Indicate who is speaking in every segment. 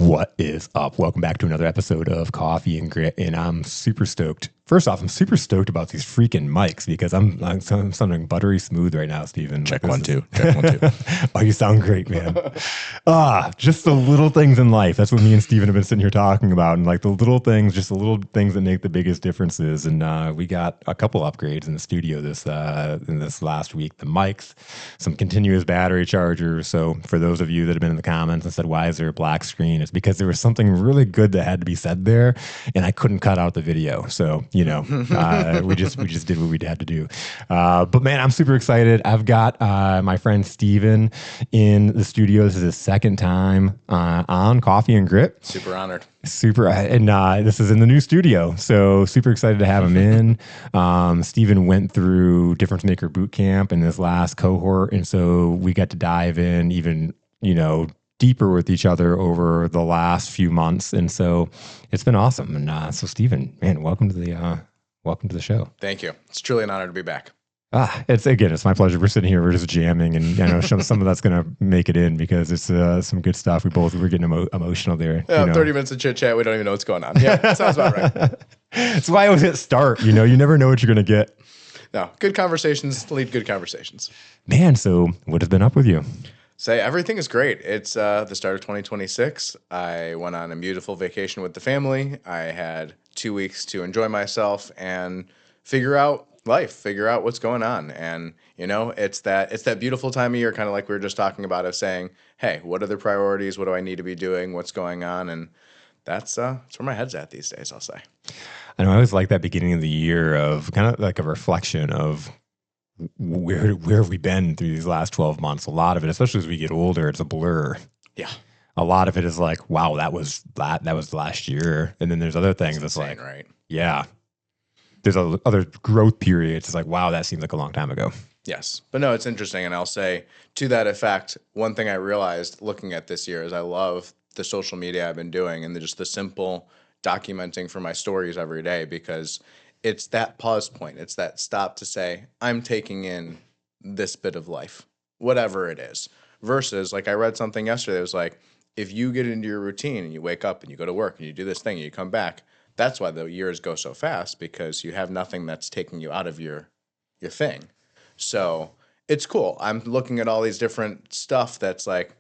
Speaker 1: What is up? Welcome back to another episode of Coffee and Grit, and I'm super stoked. First off, I'm super stoked about these freaking mics because I'm sounding buttery smooth right now, Steven.
Speaker 2: Check one, two. Check one, two.
Speaker 1: Oh, you sound great, man. Just the little things in life. That's what me and Steven have been sitting here talking about, and like the little things, just the little things that make the biggest differences. And we got a couple upgrades in the studio in this last week. The mics, some continuous battery chargers. So for those of you that have been in the comments and said, "Why is there a black screen?" It's because there was something really good that had to be said there, and I couldn't cut out the video. So we just did what we had to do. But man, I'm super excited. I've got my friend Steven in the studio. This is his second time on Coffee and Grit.
Speaker 2: Super honored.
Speaker 1: And this is in the new studio. So super excited to have him in. Steven went through Difference Maker Boot Camp in this last cohort. And so we got to dive in even, deeper with each other over the last few months. And so it's been awesome. And so Steven, man, welcome to the show.
Speaker 2: Thank you. It's truly an honor to be back.
Speaker 1: It's my pleasure. We're sitting here, we're just jamming, and I know some of that's going to make it in because it's some good stuff. We're getting emotional there.
Speaker 2: 30 minutes of chit chat. We don't even know what's going on. Yeah, sounds about right.
Speaker 1: That's why I always hit start. You never know what you're going to get.
Speaker 2: No, good conversations lead good conversations.
Speaker 1: Man, so what has been up with you?
Speaker 2: Say everything is great. It's the start of 2026. I went on a beautiful vacation with the family. I had 2 weeks to enjoy myself and figure out life, figure out what's going on. And it's that beautiful time of year, kind of like we were just talking about, of saying, hey, what are the priorities? What do I need to be doing? What's going on? And that's where my head's at these days, I'll say.
Speaker 1: I know I always like that beginning of the year of kind of like a reflection of where have we been through these last 12 months? A lot of it, especially as we get older, it's a blur.
Speaker 2: Yeah.
Speaker 1: A lot of it is like, wow, that was last year. And then there's other things that's
Speaker 2: insane,
Speaker 1: like,
Speaker 2: right?
Speaker 1: Yeah. There's other growth periods. It's like, wow, that seems like a long time ago.
Speaker 2: Yes. But no, it's interesting. And I'll say to that effect, one thing I realized looking at this year is I love the social media I've been doing and just the simple documenting for my stories every day, because it's that pause point. It's that stop to say, I'm taking in this bit of life, whatever it is. Versus, like I read something yesterday, it was like, if you get into your routine and you wake up and you go to work and you do this thing and you come back, that's why the years go so fast, because you have nothing that's taking you out of your thing. So it's cool. I'm looking at all these different stuff that's like,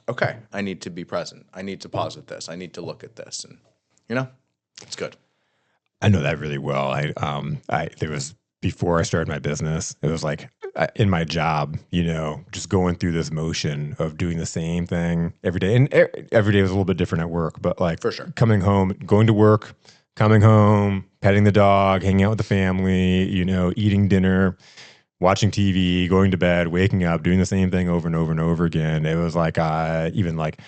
Speaker 2: okay, I need to be present. I need to pause at this. I need to look at this. And, it's good.
Speaker 1: I know that really well. There was, before I started my business, it was like in my job, just going through this motion of doing the same thing every day. And every day was a little bit different at work, but like
Speaker 2: for sure,
Speaker 1: coming home, going to work, coming home, petting the dog, hanging out with the family, eating dinner, watching TV, going to bed, waking up, doing the same thing over and over and over again. It was like, even like,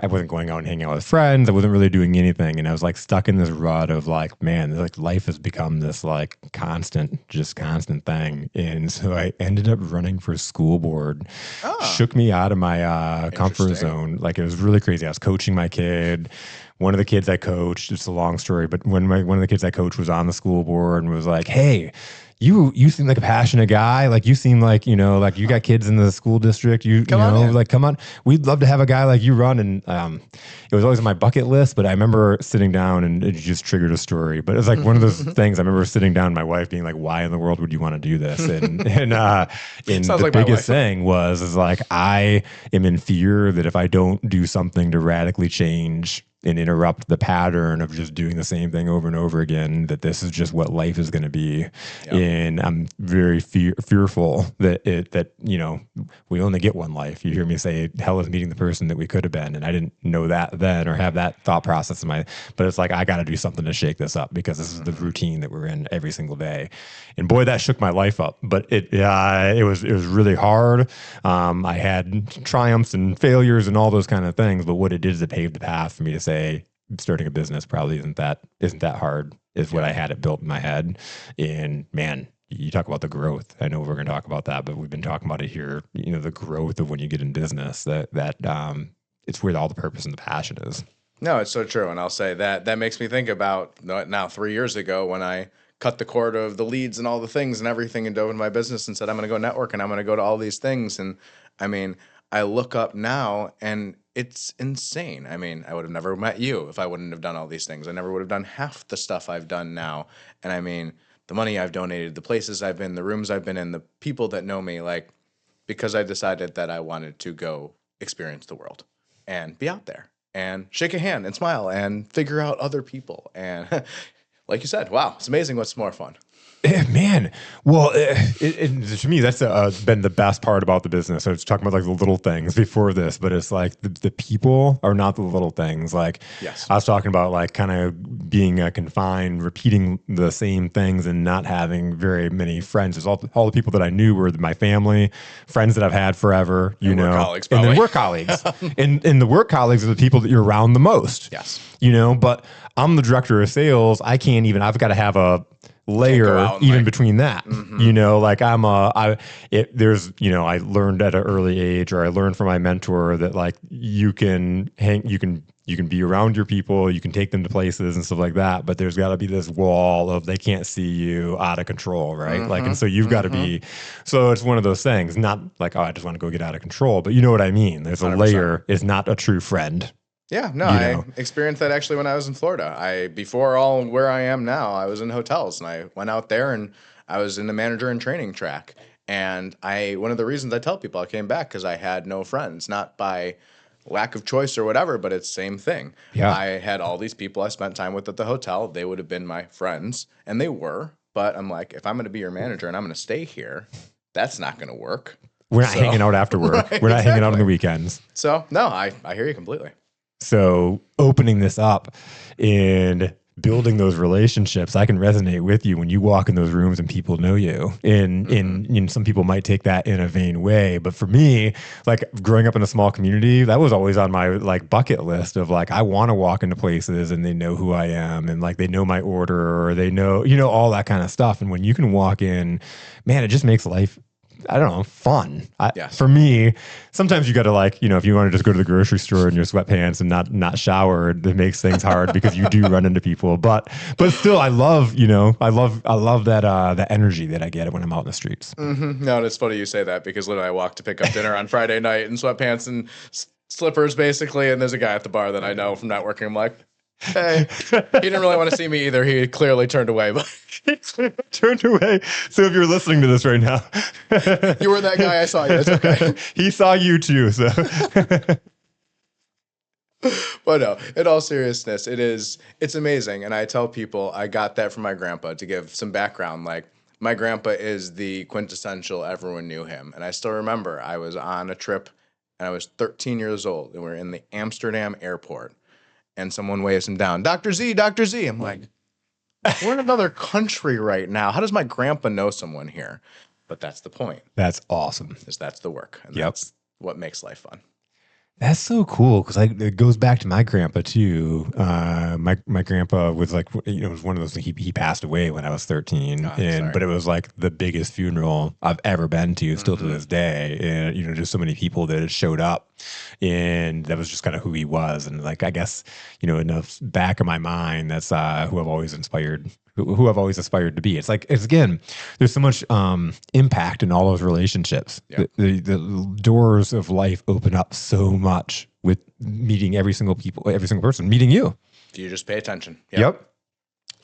Speaker 1: I wasn't going out and hanging out with friends. I wasn't really doing anything. And I was like stuck in this rut of like, man, like life has become this like constant thing. And so I ended up running for school board. Shook me out of my comfort zone. Like it was really crazy. I was coaching my kid. One of the kids I coached, it's a long story, but one of the kids I coached was on the school board and was like, hey, you seem like a passionate guy. Like you seem like, like you got kids in the school district. Come on. We'd love to have a guy like you run. And it was always on my bucket list, but I remember sitting down and it just triggered a story. But it's like one of those things I remember sitting down and my wife being like, why in the world would you want to do this? And the
Speaker 2: like
Speaker 1: biggest thing was like, I am in fear that if I don't do something to radically change and interrupt the pattern of just doing the same thing over and over again, that this is just what life is going to be. Yep. And I'm very fearful that we only get one life. You hear me say hell is meeting the person that we could have been. And I didn't know that then or have that thought process but it's like, I got to do something to shake this up because this is the routine that we're in every single day. And boy, that shook my life up, but it was really hard. I had triumphs and failures and all those kind of things, but what it did is it paved the path for me to say, starting a business probably isn't that hard, is what I had it built in my head. And man, you talk about the growth. I know we're going to talk about that, but we've been talking about it here. The growth of when you get in business, that it's where all the purpose and the passion is.
Speaker 2: No, it's so true. And I'll say that makes me think about now 3 years ago when I cut the cord of the leads and all the things and everything and dove into my business and said, I'm going to go network and I'm going to go to all these things. And I mean, I look up now and it's insane. I mean, I would have never met you if I wouldn't have done all these things. I never would have done half the stuff I've done now. And I mean, the money I've donated, the places I've been, the rooms I've been in, the people that know me, like, because I decided that I wanted to go experience the world and be out there and shake a hand and smile and figure out other people. And like you said, wow, it's amazing what's more fun.
Speaker 1: Man, well, to me, that's been the best part about the business. I was talking about like the little things before this, but it's like the people are not the little things. Like,
Speaker 2: Yes.
Speaker 1: I was talking about like kind of being confined, repeating the same things and not having very many friends. There's all the people that I knew were my family, friends that I've had forever,
Speaker 2: And work colleagues,
Speaker 1: and then
Speaker 2: probably.
Speaker 1: work colleagues. and the work colleagues are the people that you're around the most.
Speaker 2: Yes.
Speaker 1: But I'm the director of sales. I've got to have a layer
Speaker 2: out and,
Speaker 1: even
Speaker 2: like,
Speaker 1: between that, like I learned at an early age, or I learned from my mentor that like you can be around your people, you can take them to places and stuff like that, but there's got to be this wall of they can't see you out of control, right? Like, and so you've got to be, so it's one of those things, not like, oh, I just want to go get out of control, but you know what I mean? There's a
Speaker 2: 100%.
Speaker 1: layer is not a true friend.
Speaker 2: Yeah, no, I experienced that actually when I was in Florida. Before all where I am now, I was in hotels, and I went out there and I was in the manager and training track. And one of the reasons I tell people I came back because I had no friends, not by lack of choice or whatever, but it's the same thing.
Speaker 1: Yeah.
Speaker 2: I had all these people I spent time with at the hotel. They would have been my friends, and they were. But I'm like, if I'm going to be your manager and I'm going to stay here, that's not going to work.
Speaker 1: We're not hanging out after work.
Speaker 2: Right,
Speaker 1: We're not hanging out on
Speaker 2: exactly.
Speaker 1: the weekends.
Speaker 2: So, no, I hear you completely.
Speaker 1: So opening this up and building those relationships, I can resonate with you when you walk in those rooms and people know you. And some people might take that in a vain way, but for me, like growing up in a small community, that was always on my like bucket list of like I want to walk into places and they know who I am, and like they know my order, or they know all that kind of stuff. And when you can walk in, man, it just makes life, I don't know, fun.
Speaker 2: Yes.
Speaker 1: For me, sometimes you got to like, if you want to just go to the grocery store in your sweatpants and not shower, it makes things hard because you do run into people. But still, I love that energy that I get when I'm out in the streets.
Speaker 2: Mm-hmm. No, and it's funny you say that because literally I walked to pick up dinner on Friday night in sweatpants and slippers, basically, and there's a guy at the bar that I know from networking. I'm like, hey, he didn't really want to see me either. He clearly turned away, but
Speaker 1: turned away. So if you're listening to this right now,
Speaker 2: you were that guy I saw you. It's okay.
Speaker 1: He saw you too. So,
Speaker 2: but no, in all seriousness, it's amazing. And I tell people I got that from my grandpa. To give some background, like my grandpa is the quintessential everyone knew him. And I still remember I was on a trip and I was 13 years old and we're in the Amsterdam airport. And someone waves him down, Dr. Z, Dr. Z. I'm like, we're in another country right now. How does my grandpa know someone here? But that's the point.
Speaker 1: That's awesome.
Speaker 2: That's the work. And
Speaker 1: Yep.
Speaker 2: That's what makes life fun.
Speaker 1: That's so cool because it goes back to my grandpa too. My grandpa was like, was one of those. He passed away when I was 13, but it was like the biggest funeral I've ever been to, still to this day. And just so many people that had showed up, and that was just kind of who he was. And like I guess in the back of my mind, that's who I've always inspired. Who I've always aspired to be. It's again, there's so much impact in all those relationships.
Speaker 2: Yep.
Speaker 1: The doors of life open up so much with meeting every single person, meeting you.
Speaker 2: If you just pay attention.
Speaker 1: Yep.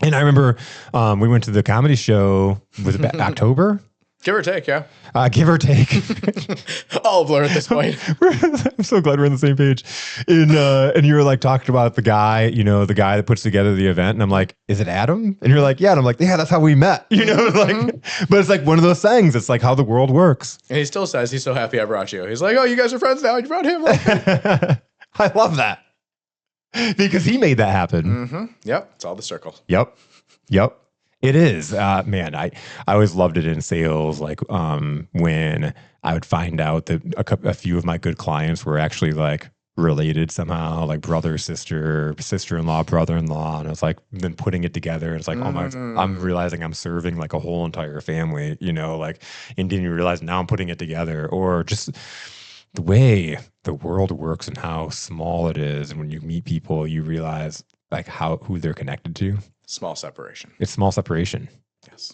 Speaker 1: And I remember we went to the comedy show, was it October?
Speaker 2: Give or take, yeah.
Speaker 1: Give or take.
Speaker 2: All blur at this point.
Speaker 1: I'm so glad we're on the same page. And you were like talking about the guy, the guy that puts together the event. And I'm like, is it Adam? And you're like, yeah. And I'm like, yeah, that's how we met. But it's like one of those things. It's like how the world works.
Speaker 2: And he still says he's so happy I brought you. He's like, oh, you guys are friends now. You brought him.
Speaker 1: I love that. Because he made that happen.
Speaker 2: Mm-hmm. Yep. It's all the circle.
Speaker 1: Yep. It is, man. I always loved it in sales. Like when I would find out that a few of my good clients were actually like related somehow, like brother, sister, sister-in-law, brother-in-law, and I was like, then putting it together. And it's like, oh my, I'm realizing I'm serving like a whole entire family, and didn't even realize now I'm putting it together, or just the way the world works and how small it is. And when you meet people, you realize like who they're connected to.
Speaker 2: Small separation.
Speaker 1: It's small separation.
Speaker 2: Yes.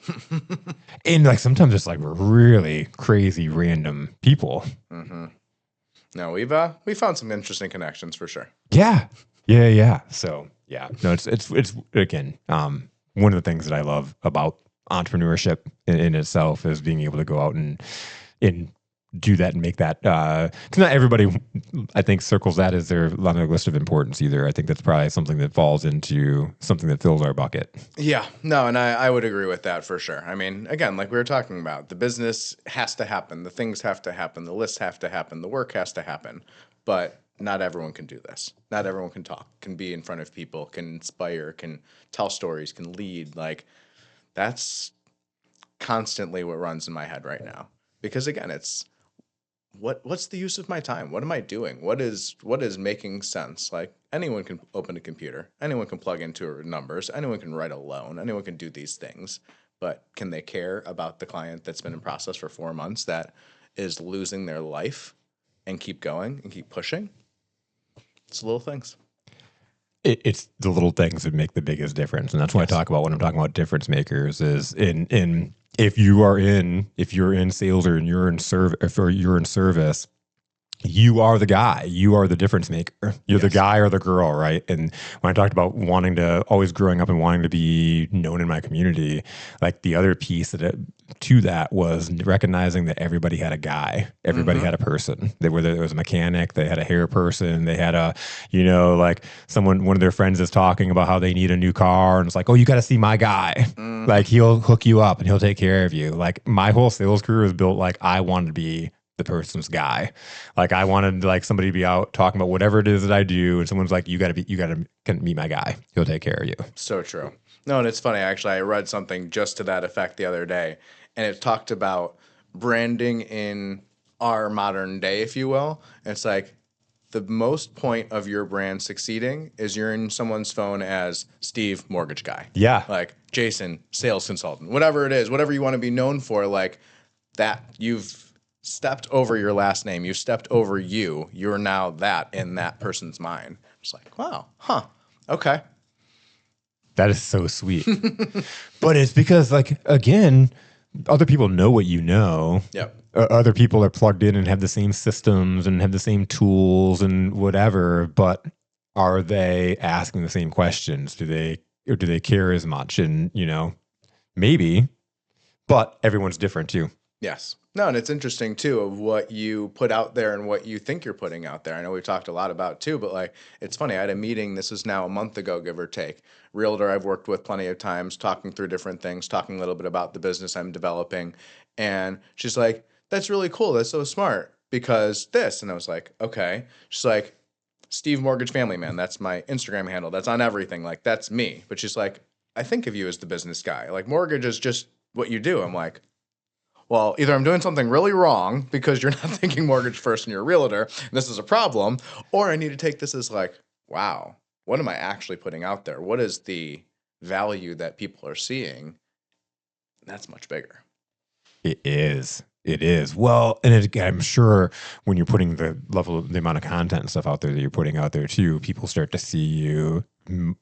Speaker 1: And like sometimes it's like really crazy random people.
Speaker 2: Mm-hmm. No, we found some interesting connections for sure.
Speaker 1: Yeah. Yeah. Yeah. So yeah, no, it's again, one of the things that I love about entrepreneurship in itself is being able to go out and do that and make that, cause not everybody, I think, circles that as their on their list of importance either. I think that's probably something that falls into something that fills our bucket.
Speaker 2: Yeah, no, and I would agree with that for sure. I mean, again, like we were talking about, the business has to happen, the things have to happen, the lists have to happen, the work has to happen, but not everyone can do this. Not everyone can talk, can be in front of people, can inspire, can tell stories, can lead. Like that's constantly what runs in my head right now. Because again, it's what's the use of my time? What am I doing? What is making sense? Like anyone can open a computer, anyone can plug into numbers, anyone can write a loan, anyone can do these things, but can they care about the client that's been in process for 4 months that is losing their life and keep going and keep pushing? It's little things.
Speaker 1: It's the little things that make the biggest difference, and that's what I talk about when I'm talking about difference makers. Is in if you're in sales or you're in service, you are the guy. You are the difference maker. You're the guy or the girl, right? And when I talked about wanting to always growing up and wanting to be known in my community, like the other piece to that was recognizing that everybody had a guy, everybody had a person. Whether it was a mechanic, they had a hair person, they had a, like one of their friends is talking about how they need a new car, and it's like, oh, you got to see my guy. Like he'll hook you up and he'll take care of you. Like my whole sales career was built like I wanted to be the person's guy. Like I wanted like somebody to be out talking about whatever it is that I do, and someone's like, you got to meet my guy. He'll take care of you.
Speaker 2: So true. No, and it's funny actually. I read something just to that effect the other day, and it talked about branding in our modern day, if you will. And it's like the most point of your brand succeeding is you're in someone's phone as Steve, mortgage guy.
Speaker 1: Yeah.
Speaker 2: Like Jason, sales consultant. Whatever it is, whatever you want to be known for, like that you've stepped over your last name. You stepped over you. You're now that in that person's mind. It's like, wow, okay.
Speaker 1: That is so sweet. But it's because, like, again, other people know what you know.
Speaker 2: Yep.
Speaker 1: Other people are plugged in and have the same systems and have the same tools and whatever. But are they asking the same questions? Do they care as much? And maybe, but everyone's different too.
Speaker 2: Yes. No, and it's interesting too of what you put out there and what you think you're putting out there. I know we've talked a lot about too, but like it's funny. I had a meeting, this is now a month ago, give or take. Realtor I've worked with plenty of times, talking through different things, talking a little bit about the business I'm developing. And she's like, that's really cool. That's so smart because this. And I was like, okay. She's like, Steve Mortgage Family Man. That's my Instagram handle. That's on everything. Like that's me. But she's like, I think of you as the business guy. Like mortgage is just what you do. I'm like, well, either I'm doing something really wrong because you're not thinking mortgage first and you're a realtor, and this is a problem, or I need to take this as like, wow, what am I actually putting out there? What is the value that people are seeing? That's much bigger.
Speaker 1: It is. It is. Well, and I'm sure when you're putting the amount of content and stuff out there that you're putting out there too, people start to see you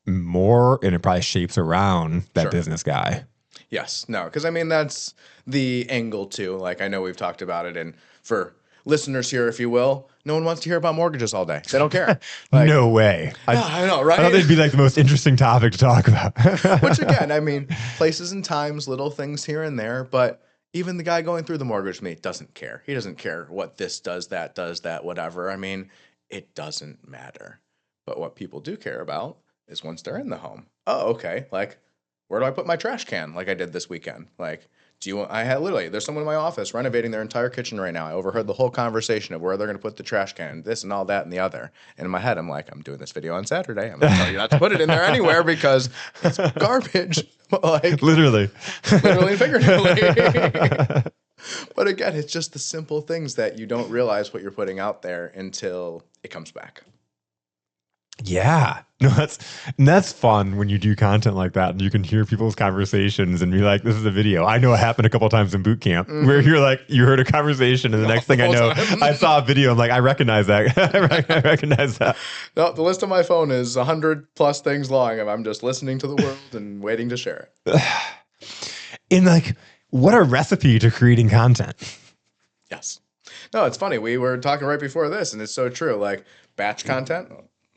Speaker 1: more, and it probably shapes around that business guy.
Speaker 2: Yes. No, because I mean, that's the angle too. Like I know we've talked about it, and for listeners here, if you will, no one wants to hear about mortgages all day. They don't care. Like,
Speaker 1: no way.
Speaker 2: I know, right?
Speaker 1: I thought they'd be like the most interesting topic to talk about.
Speaker 2: Which again, I mean, places and times, little things here and there, but even the guy going through the mortgage with me doesn't care. He doesn't care what this does, that, whatever. I mean, it doesn't matter. But what people do care about is once they're in the home. Oh, okay. Like, where do I put my trash can? Like I did this weekend. Like, there's someone in my office renovating their entire kitchen right now. I overheard the whole conversation of where they're going to put the trash can, this and all that and the other. And in my head, I'm like, I'm doing this video on Saturday. I'm going to tell you not to put it in there anywhere because it's garbage. Like
Speaker 1: literally
Speaker 2: and figuratively. But again, it's just the simple things that you don't realize what you're putting out there until it comes back.
Speaker 1: Yeah, no, that's fun when you do content like that and you can hear people's conversations and be like, this is a video. I know it happened a couple of times in boot camp where you're like, you heard a conversation and the next thing I know, I saw a video. I'm like, I recognize that. I recognize that.
Speaker 2: No, the list on my phone is 100 plus things long and I'm just listening to the world and waiting to share it.
Speaker 1: In like, what a recipe to creating content.
Speaker 2: Yes. No, it's funny. We were talking right before this, and it's so true. Like batch content,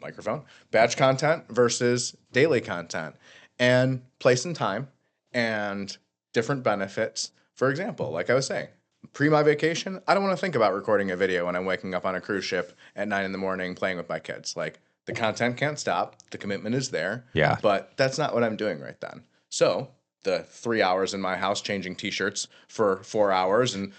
Speaker 2: microphone, batch content versus daily content, and place and time, and different benefits. For example, like I was saying, pre my vacation, I don't want to think about recording a video when I'm waking up on a cruise ship at 9 in the morning playing with my kids. Like the content can't stop, the commitment is there,
Speaker 1: Yeah.
Speaker 2: but that's not what I'm doing right then. So the 3 hours in my house changing t-shirts for 4 hours and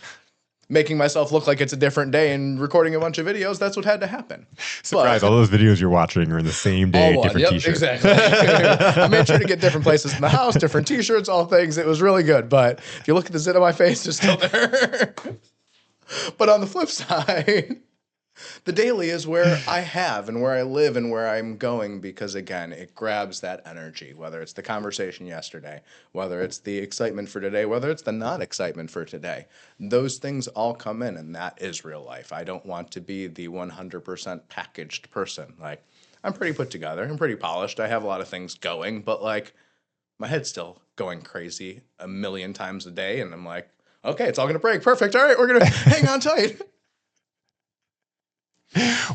Speaker 2: making myself look like it's a different day and recording a bunch of videos, that's what had to happen.
Speaker 1: Surprise, all those videos you're watching are in the same day,
Speaker 2: All one.
Speaker 1: different
Speaker 2: Yep,
Speaker 1: t-shirts.
Speaker 2: exactly. I made sure to get different places in the house, different t-shirts, all things. It was really good. But if you look at the zit on my face, it's still there. But on the flip side, the daily is where I have and where I live and where I'm going because, again, it grabs that energy, whether it's the conversation yesterday, whether it's the excitement for today, whether it's the not excitement for today. Those things all come in, and that is real life. I don't want to be the 100% packaged person. Like, I'm pretty put together. I'm pretty polished. I have a lot of things going, but, like, my head's still going crazy a million times a day, and I'm like, okay, it's all going to break. Perfect. All right, we're going to hang on tight.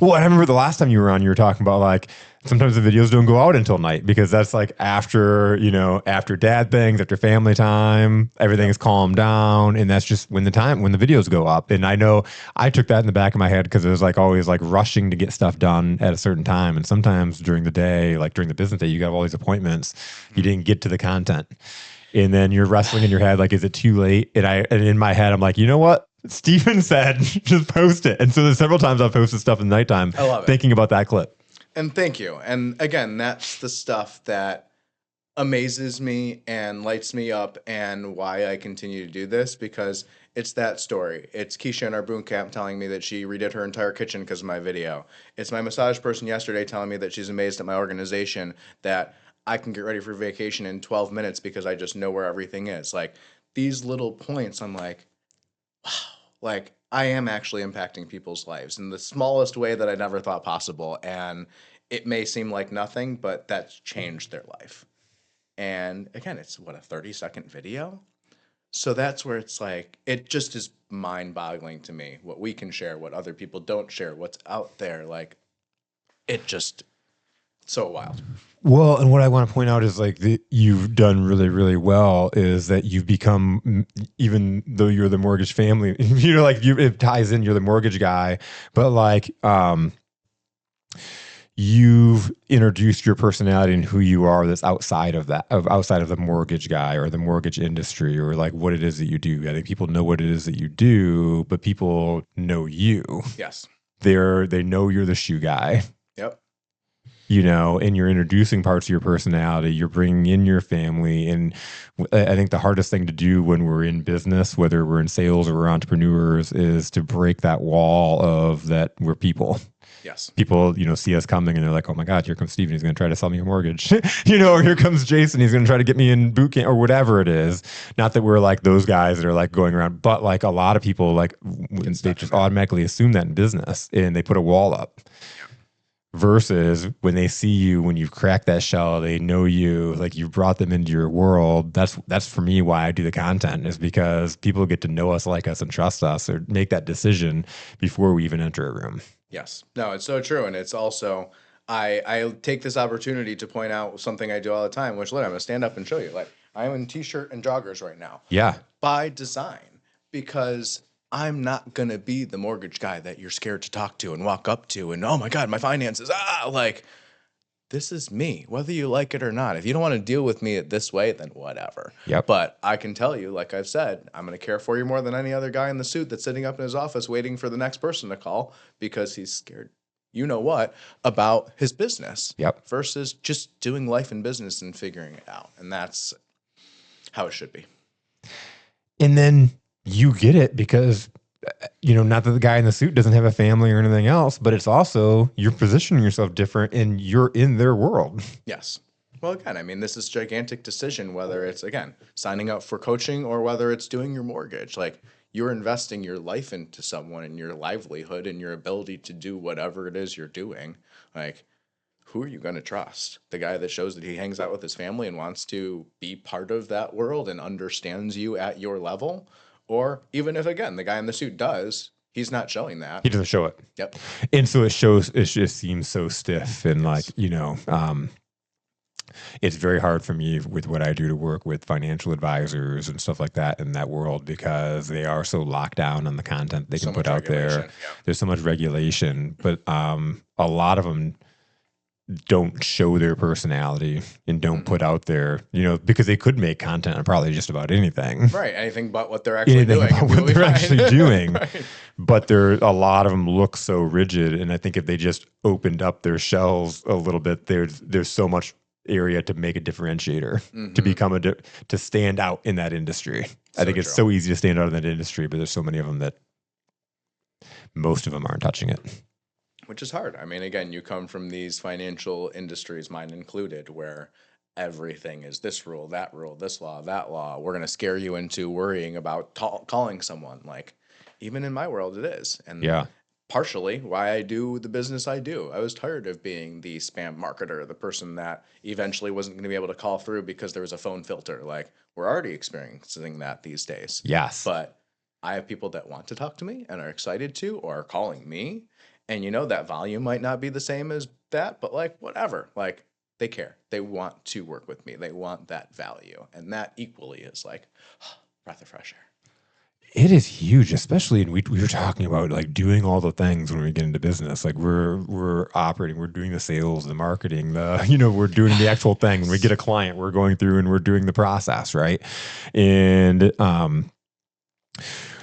Speaker 1: Well, I remember the last time you were on, you were talking about like sometimes the videos don't go out until night because that's like after, after dad things, after family time, everything is calmed down. And that's just when the videos go up. And I know I took that in the back of my head because it was like always like rushing to get stuff done at a certain time. And sometimes during the day, like during the business day, you got all these appointments, you didn't get to the content. And then you're wrestling in your head, like, is it too late? And in my head, I'm like, you know what? Steven said, just post it. And so there's several times I've posted stuff in the nighttime
Speaker 2: I love it.
Speaker 1: thinking about that clip.
Speaker 2: And thank you. And again, that's the stuff that amazes me and lights me up and why I continue to do this because it's that story. It's Keisha in our boot camp telling me that she redid her entire kitchen because of my video. It's my massage person yesterday telling me that she's amazed at my organization, that I can get ready for vacation in 12 minutes because I just know where everything is. Like these little points, I'm like, wow, like I am actually impacting people's lives in the smallest way that I never thought possible. And it may seem like nothing, but that's changed their life. And again, it's what, a 30-second video? So that's where it's like, it just is mind boggling to me what we can share, what other people don't share, what's out there. Like, it just, so wild.
Speaker 1: Well, and what I want to point out is like you've done really, really well is that you've become, even though you're the mortgage family, it ties in, you're the mortgage guy, but like, you've introduced your personality and who you are that's outside of outside of the mortgage guy or the mortgage industry or like what it is that you do. I think people know what it is that you do, but people know you.
Speaker 2: Yes.
Speaker 1: They know you're the shoe guy.
Speaker 2: Yep.
Speaker 1: And you're introducing parts of your personality, you're bringing in your family. And I think the hardest thing to do when we're in business, whether we're in sales or we're entrepreneurs, is to break that wall of that we're people.
Speaker 2: Yes.
Speaker 1: People, see us coming and they're like, oh my God, here comes Steven. He's going to try to sell me a mortgage. Or here comes Jason. He's going to try to get me in boot camp or whatever it is. Not that we're like those guys that are like going around, but like a lot of people, like they just automatically assume that in business and they put a wall up. Versus when they see you, when you've cracked that shell, they know you, like you've brought them into your world. That's for me why I do the content, is because people get to know us, like us, and trust us, or make that decision before we even enter a room.
Speaker 2: Yes. No, it's so true. And it's also, I take this opportunity to point out something I do all the time, which, look, I'm going to stand up and show you. Like, I'm in t-shirt and joggers right now.
Speaker 1: Yeah.
Speaker 2: By design, because I'm not going to be the mortgage guy that you're scared to talk to and walk up to and, oh my God, my finances, like, this is me, whether you like it or not. If you don't want to deal with me this way, then whatever.
Speaker 1: Yep.
Speaker 2: But I can tell you, like I've said, I'm going to care for you more than any other guy in the suit that's sitting up in his office waiting for the next person to call because he's scared, about his business.
Speaker 1: Yep.
Speaker 2: Versus just doing life and business and figuring it out. And that's how it should be.
Speaker 1: And then you get it because, not that the guy in the suit doesn't have a family or anything else, but it's also you're positioning yourself different and you're in their world.
Speaker 2: Yes. Well, again, I mean, this is a gigantic decision, whether it's, again, signing up for coaching or whether it's doing your mortgage. Like, you're investing your life into someone and your livelihood and your ability to do whatever it is you're doing. Like, who are you going to trust? The guy that shows that he hangs out with his family and wants to be part of that world and understands you at your level? Or even if, again, the guy in the suit does, He's not showing
Speaker 1: He
Speaker 2: that.
Speaker 1: doesn't show it.
Speaker 2: Yep.
Speaker 1: And so it just seems so stiff and like, it's very hard for me with what I do to work with financial advisors and stuff like that in that world because they are so locked down on the content they
Speaker 2: So
Speaker 1: can put
Speaker 2: much
Speaker 1: out there.
Speaker 2: regulation. Yeah.
Speaker 1: There's so much regulation, but a lot of them don't show their personality and don't put out there, because they could make content on probably just about anything.
Speaker 2: Right. Anything but what they're actually
Speaker 1: Anything
Speaker 2: doing.
Speaker 1: about
Speaker 2: and
Speaker 1: what
Speaker 2: people
Speaker 1: they're
Speaker 2: will be
Speaker 1: actually
Speaker 2: fine.
Speaker 1: doing.
Speaker 2: Right.
Speaker 1: But a lot of them look so rigid. And I think if they just opened up their shells a little bit, there's so much area to make a differentiator, to become to stand out in that industry. I think it's so easy to stand out in that industry, but there's so many of them that most of them aren't touching it.
Speaker 2: Which is hard. I mean, again, you come from these financial industries, mine included, where everything is this rule, this law, that law. We're going to scare you into worrying about calling someone. Like, even in my world, it is. And
Speaker 1: Yeah.
Speaker 2: partially why I do the business I do. I was tired of being the spam marketer, the person that eventually wasn't going to be able to call through because there was a phone filter. Like, we're already experiencing that these days.
Speaker 1: Yes.
Speaker 2: But I have people that want to talk to me and are excited to, or are calling me. And that volume might not be the same as that, but like, whatever. Like, they care. They want to work with me. They want that value. And that equally is like, breath of fresh air.
Speaker 1: It is huge, especially, and we were talking about like doing all the things when we get into business. Like we're operating, we're doing the sales, the marketing, we're doing the actual thing. When we get a client, we're going through and we're doing the process, right? And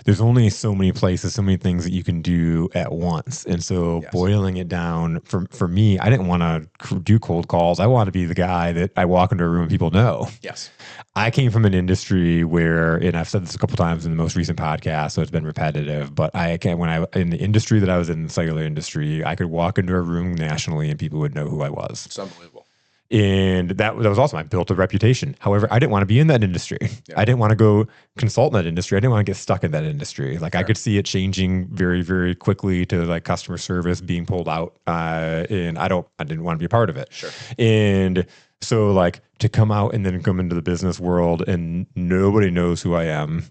Speaker 1: there's only so many places, so many things that you can do at once. And so boiling it down for me, I didn't want to do cold calls. I want to be the guy that I walk into a room and people know.
Speaker 2: Yes.
Speaker 1: I came from an industry where, and I've said this a couple times in the most recent podcast, so it's been repetitive, but in the industry that I was in, the cellular industry, I could walk into a room nationally and people would know who I was.
Speaker 2: It's unbelievable.
Speaker 1: And that was awesome. I built a reputation. However, I didn't want to be in that industry. Yeah. I didn't want to go consult in that industry. I didn't want to get stuck in that industry. Like I could see it changing very, very quickly to like customer service being pulled out. And I didn't want to be a part of it.
Speaker 2: Sure.
Speaker 1: And so like to come out and then come into the business world and nobody knows who I am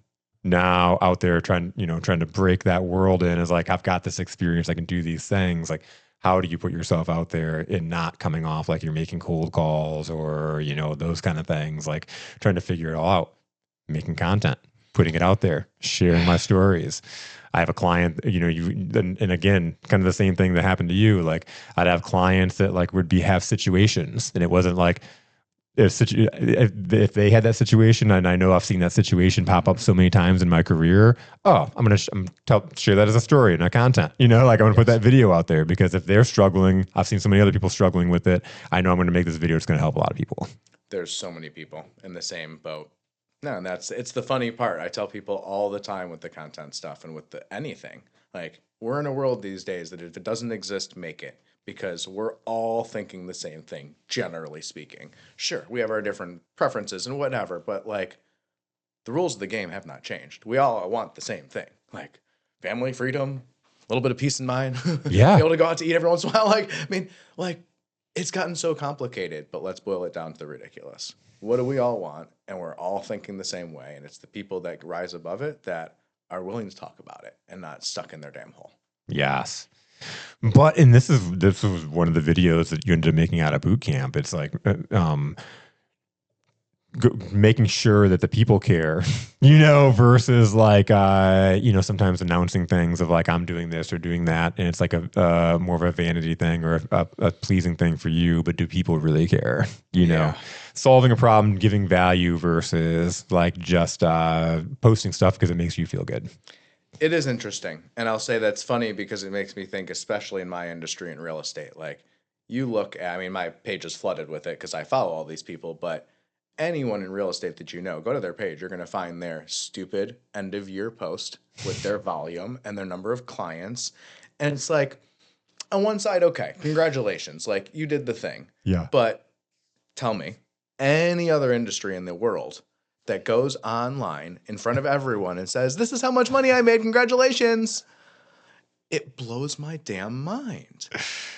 Speaker 1: now out there trying to break that world in is like, I've got this experience. I can do these things. Like, how do you put yourself out there and not coming off like you're making cold calls or, those kind of things, like trying to figure it all out, making content, putting it out there, sharing my stories. I have a client, and again, kind of the same thing that happened to you. Like I'd have clients that like have situations and it wasn't like, if they had that situation, and I know I've seen that situation pop up so many times in my career, I'm going to share that as a story and a content, like I'm going to put that video out there because if they're struggling, I've seen so many other people struggling with it. I know I'm going to make this video. It's going to help a lot of people.
Speaker 2: There's so many people in the same boat. No, and it's the funny part. I tell people all the time with the content stuff and with anything, like we're in a world these days that if it doesn't exist, make it. Because we're all thinking the same thing, generally speaking. Sure, we have our different preferences and whatever, but like the rules of the game have not changed. We all want the same thing, like family, freedom, a little bit of peace in mind.
Speaker 1: Yeah.
Speaker 2: Be able to go out to eat every once in a while. It's gotten so complicated, but let's boil it down to the ridiculous. What do we all want? And we're all thinking the same way. And it's the people that rise above it that are willing to talk about it and not stuck in their damn hole.
Speaker 1: Yes. But and this was one of the videos that you ended up making out of boot camp. It's like making sure that the people care, versus like sometimes announcing things of like I'm doing this or doing that, and it's like a more of a vanity thing or a pleasing thing for you. But do people really care? Solving a problem, giving value versus like just posting stuff because it makes you feel good.
Speaker 2: It is interesting. And I'll say that's funny because it makes me think, especially in my industry in real estate, like you look at, my page is flooded with it because I follow all these people, but anyone in real estate that go to their page, you're going to find their stupid end of year post with their volume and their number of clients. And it's like, on one side, okay, congratulations. Like you did the thing.
Speaker 1: Yeah.
Speaker 2: But tell me, any other industry in the world that goes online in front of everyone and says, this is how much money I made, congratulations. It blows my damn mind.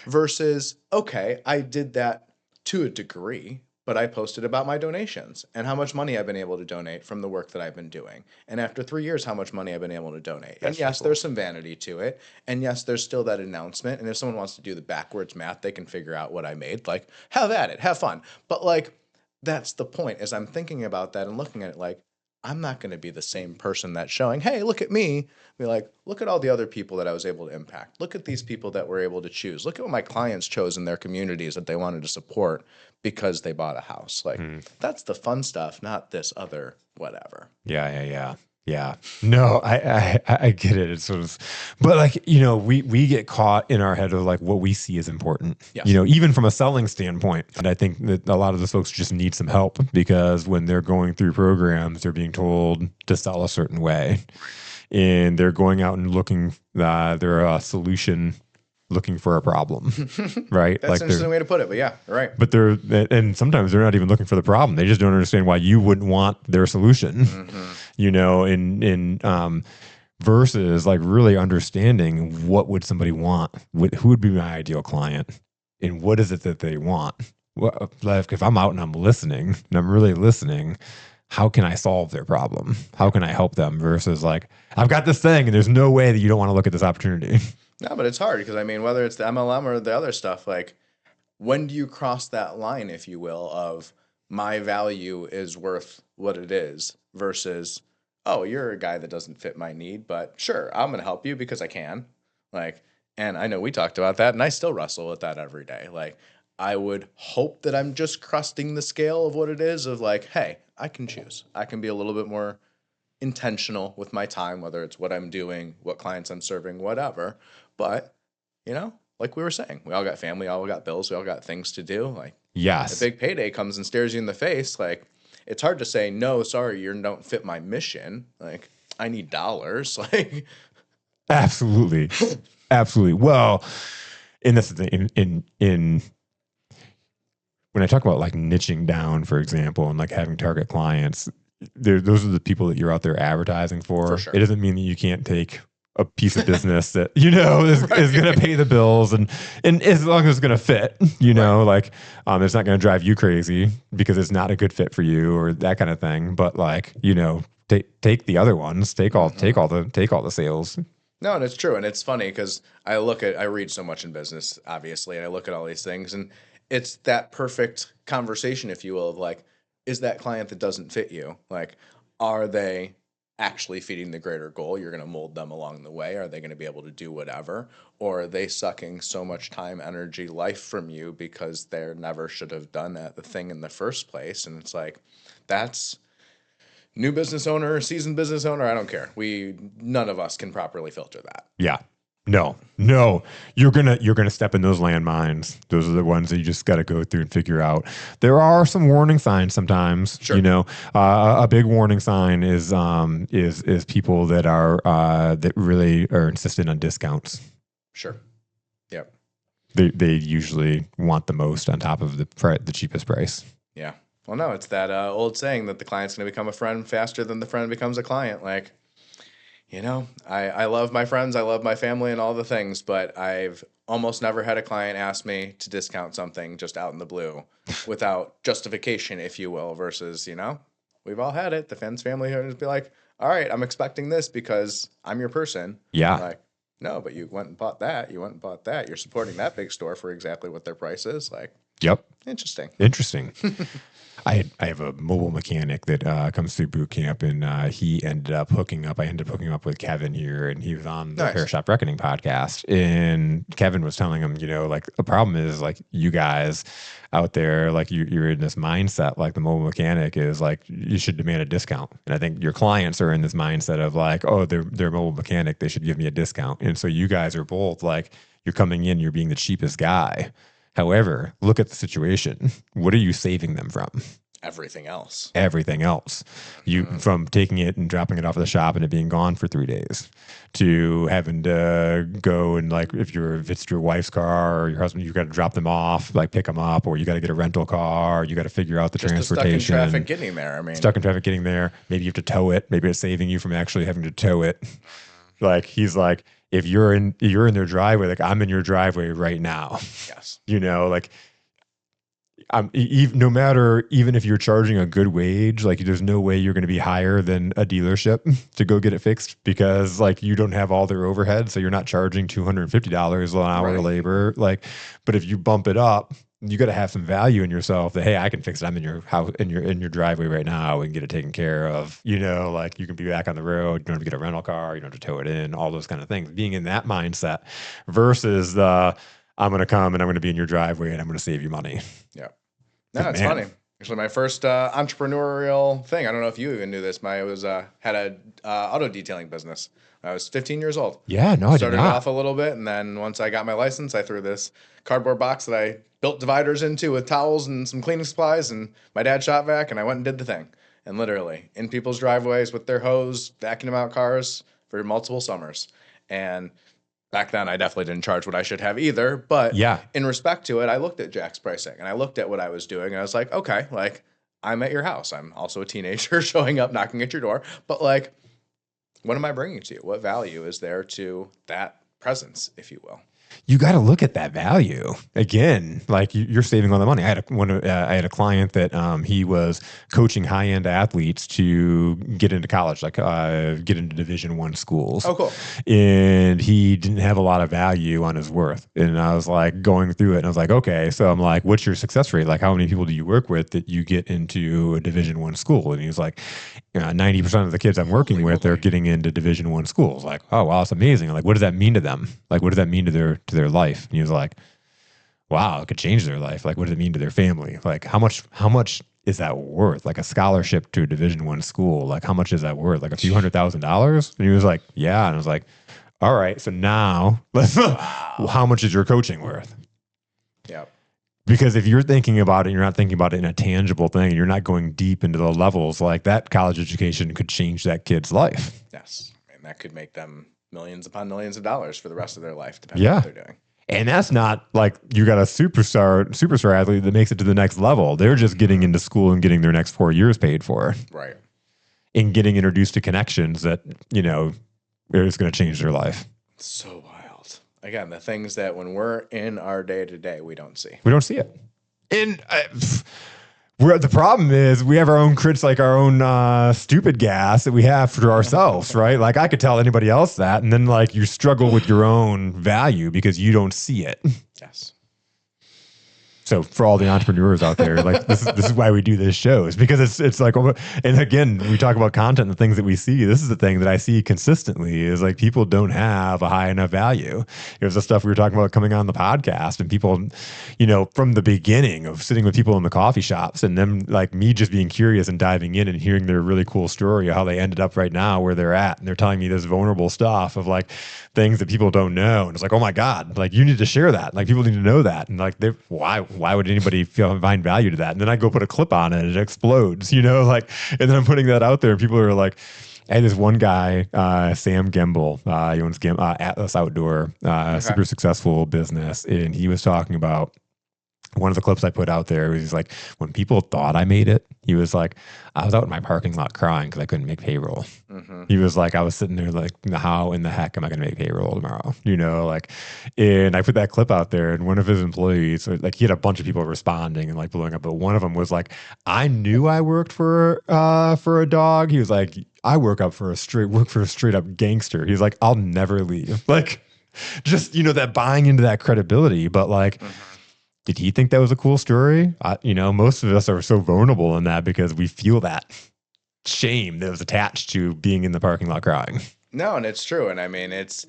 Speaker 2: Versus, okay, I did that to a degree, but I posted about my donations and how much money I've been able to donate from the work that I've been doing. And after 3 years, how much money I've been able to donate. And yes, there's some vanity to it. And yes, there's still that announcement. And if someone wants to do the backwards math, they can figure out what I made. Like, have at it, have fun. But like, that's the point, is I'm thinking about that and looking at it like, I'm not going to be the same person that's showing, hey, look at me. Be like, look at all the other people that I was able to impact. Look at these people that were able to choose. Look at what my clients chose in their communities that they wanted to support because they bought a house. Like, that's the fun stuff, not this other whatever.
Speaker 1: Yeah. No, I get it. It's sort of, but like, we get caught in our head of like what we see as important,
Speaker 2: Yes.
Speaker 1: Even from a selling standpoint. And I think that a lot of those folks just need some help, because when they're going through programs, they're being told to sell a certain way, and they're going out and looking, they're a solution looking for a problem, right?
Speaker 2: That's an interesting way to put it, but yeah, you're right.
Speaker 1: But and sometimes they're not even looking for the problem. They just don't understand why you wouldn't want their solution, versus like really understanding what would somebody want, who would be my ideal client, and what is it that they want. Like if I'm out and I'm listening and I'm really listening, how can I solve their problem? How can I help them? Versus like, I've got this thing and there's no way that you don't want to look at this opportunity.
Speaker 2: No, but it's hard because I mean, whether it's the MLM or the other stuff, like when do you cross that line, if you will, of my value is worth what it is versus, oh, you're a guy that doesn't fit my need, but sure, I'm going to help you because I can. Like, and I know we talked about that and I still wrestle with that every day. Like, I would hope that I'm just crusting the scale of what it is of like, hey, I can choose. I can be a little bit more intentional with my time, whether it's what I'm doing, what clients I'm serving, whatever. But, like we were saying, we all got family, all got bills, we all got things to do. Like,
Speaker 1: yes,
Speaker 2: a big payday comes and stares you in the face. Like, it's hard to say, no, sorry, you don't fit my mission. Like, I need dollars. Like,
Speaker 1: absolutely. Absolutely. Well, and that's the thing, in when I talk about like niching down, for example, and like having target clients, those are the people that you're out there advertising for.
Speaker 2: sure.
Speaker 1: It doesn't mean that you can't take a piece of business that is going to pay the bills and as long as it's going to fit, like it's not going to drive you crazy because it's not a good fit for you or that kind of thing. But like, take the other ones, take all the sales.
Speaker 2: No, and it's true. And it's funny because I read so much in business, obviously, and I look at all these things, and it's that perfect conversation, if you will, of like, is that client that doesn't fit you? Like, are they actually feeding the greater goal? You're going to mold them along the way. Are they going to be able to do whatever? Or are they sucking so much time, energy, life from you because they never should have done the thing in the first place? And it's like, that's new business owner, seasoned business owner, I don't care. None of us can properly filter that.
Speaker 1: Yeah. No, you're gonna step in those landmines. Those are the ones that you just got to go through and figure out. There are some warning signs sometimes.
Speaker 2: Sure.
Speaker 1: A big warning sign is people that are that really are insistent on discounts.
Speaker 2: Sure. Yep.
Speaker 1: They usually want the most on top of the cheapest price.
Speaker 2: Yeah. Well, no, it's that old saying that the client's going to become a friend faster than the friend becomes a client. Like, I love my friends, I love my family and all the things, but I've almost never had a client ask me to discount something just out in the blue without justification, if you will, versus, we've all had it. The friends, family would be like, all right, I'm expecting this because I'm your person.
Speaker 1: Yeah.
Speaker 2: Like, no, but you went and bought that. You went and bought that. You're supporting that big store for exactly what their price is. Like,
Speaker 1: yep.
Speaker 2: Interesting.
Speaker 1: I have a mobile mechanic that comes through boot camp, and I ended up hooking up with Kevin here, and he was on the Repair Shop Reckoning podcast, and Kevin was telling him, like the problem is like you guys out there, like you're in this mindset, like the mobile mechanic is like you should demand a discount, and I think your clients are in this mindset of like, oh, they're a mobile mechanic, they should give me a discount, and so you guys are both like you're coming in, you're being the cheapest guy. However, look at the situation. What are you saving them from?
Speaker 2: Everything else.
Speaker 1: You from taking it and dropping it off at the shop and it being gone for 3 days to having to go and like, if it's your wife's car or your husband, you got to drop them off, like pick them up, or you got to get a rental car. You got to figure out the transportation.
Speaker 2: Stuck in traffic getting there.
Speaker 1: Stuck in traffic getting there. Maybe you have to tow it. Maybe it's saving you from actually having to tow it. Like he's like, if you're in their driveway, like I'm in your driveway right now.
Speaker 2: Yes.
Speaker 1: Like no matter, even if you're charging a good wage, like there's no way you're going to be higher than a dealership to go get it fixed because like you don't have all their overhead. So you're not charging $250 an hour
Speaker 2: Right.
Speaker 1: labor. Like, but if you bump it up, you got to have some value in yourself that, hey, I can fix it. I'm in your house, in your driveway right now and get it taken care of. Like you can be back on the road. You don't have to get a rental car. You don't have to tow it in, all those kind of things. Being in that mindset versus I'm going to come and I'm going to be in your driveway and I'm going to save you money.
Speaker 2: Yeah.
Speaker 1: It's like,
Speaker 2: No, it's
Speaker 1: man,
Speaker 2: funny. Actually, my first entrepreneurial thing. I don't know if you even knew this. I was had a auto detailing business. I was 15 years old.
Speaker 1: yeah, no, I did
Speaker 2: Started off
Speaker 1: not.
Speaker 2: a little bit, and then once I got my license, I threw this cardboard box that I built dividers into with towels and some cleaning supplies, and my dad shot vac, and I went and did the thing. And literally in people's driveways with their hose, vacuuming out cars for multiple summers. And back then, I definitely didn't charge what I should have either. But
Speaker 1: Yeah.
Speaker 2: in respect to it, I looked at Jack's pricing and I looked at what I was doing and I was like, okay, like I'm at your house. I'm also a teenager showing up, knocking at your door. But like, what am I bringing to you? What value is there to that presence, if you will?
Speaker 1: You got to look at that value again. Like you're saving all the money. I had a client that he was coaching high end athletes to get into college, like get into Division I schools.
Speaker 2: Oh, cool.
Speaker 1: And he didn't have a lot of value on his worth. And I was like going through it, and I was like, okay, so I'm like, what's your success rate? Like, how many people do you work with that you get into a Division I school? And he was like, 90% of the kids I'm working with are getting into Division I schools. Like, oh wow, it's amazing. Like, what does that mean to them? Like, what does that mean to their life? And he was like, wow, it could change their life. Like, what does it mean to their family? Like, how much is that worth? Like a scholarship to a Division I school. Like, how much is that worth? Like a few $100,000? And he was like, yeah. And I was like, all right, so now how much is your coaching worth?
Speaker 2: Yeah.
Speaker 1: Because if you're thinking about it, you're not thinking about it in a tangible thing. You're not going deep into the levels. Like that college education could change that kid's life.
Speaker 2: Yes. And that could make them millions upon millions of dollars for the rest of their life, depending on what they're doing.
Speaker 1: And that's not like you got a superstar athlete that makes it to the next level. They're just getting into school and getting their next 4 years paid for.
Speaker 2: Right.
Speaker 1: And getting introduced to connections that, is going to change their life.
Speaker 2: So wild. Again, the things that when we're in our day to day, we don't see.
Speaker 1: We don't see it. And the problem is we have our own crits, like our own stupid gas that we have for ourselves, right? Like I could tell anybody else that, and then like you struggle with your own value because you don't see it.
Speaker 2: Yes.
Speaker 1: So for all the entrepreneurs out there, like this is why we do this show, is because it's like, and again, we talk about content and the things that we see. This is the thing that I see consistently is like people don't have a high enough value. It was the stuff we were talking about coming on the podcast, and people, from the beginning of sitting with people in the coffee shops and them like me just being curious and diving in and hearing their really cool story of how they ended up right now where they're at. And they're telling me this vulnerable stuff of like things that people don't know. And it's like, oh my God, like you need to share that. Like people need to know that. And like, why would anybody find value to that? And then I go put a clip on it and it explodes, and then I'm putting that out there and people are like, I had this one guy, Sam Gimbel, he owns Atlas Outdoor, super successful business. And he was talking about one of the clips I put out there was like, when people thought I made it, he was like, I was out in my parking lot crying because I couldn't make payroll. Mm-hmm. He was like, I was sitting there like, how in the heck am I going to make payroll tomorrow? And I put that clip out there, and one of his employees, like he had a bunch of people responding and like blowing up, but one of them was like, I knew I worked for a dog. He was like, I work for a straight up gangster. He's like, I'll never leave. Like, just, that buying into that credibility, but like, did he think that was a cool story? Most of us are so vulnerable in that because we feel that shame that was attached to being in the parking lot crying.
Speaker 2: No, and it's true. And I mean, it's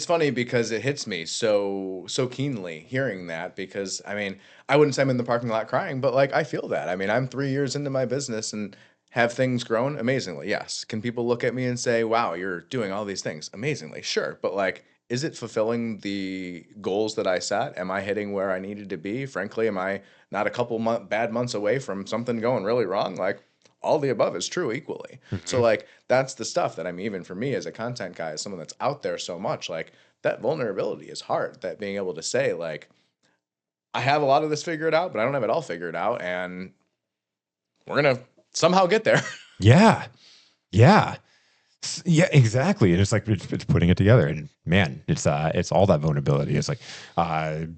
Speaker 2: funny because it hits me so keenly hearing that, because I mean, I wouldn't say I'm in the parking lot crying, but like I feel that. I mean, I'm 3 years into my business and have things grown amazingly? Yes. Can people look at me and say, wow, you're doing all these things amazingly? Sure. But like, is it fulfilling the goals that I set? Am I hitting where I needed to be? Frankly, am I not a couple bad months away from something going really wrong? Like, all the above is true equally. Mm-hmm. So like, that's the stuff that even for me as a content guy, as someone that's out there so much, like that vulnerability is hard. That being able to say like, I have a lot of this figured out, but I don't have it all figured out. And we're going to somehow get there.
Speaker 1: Yeah. Yeah. Yeah, exactly. And it's like it's putting it together. And man, it's all that vulnerability. It's like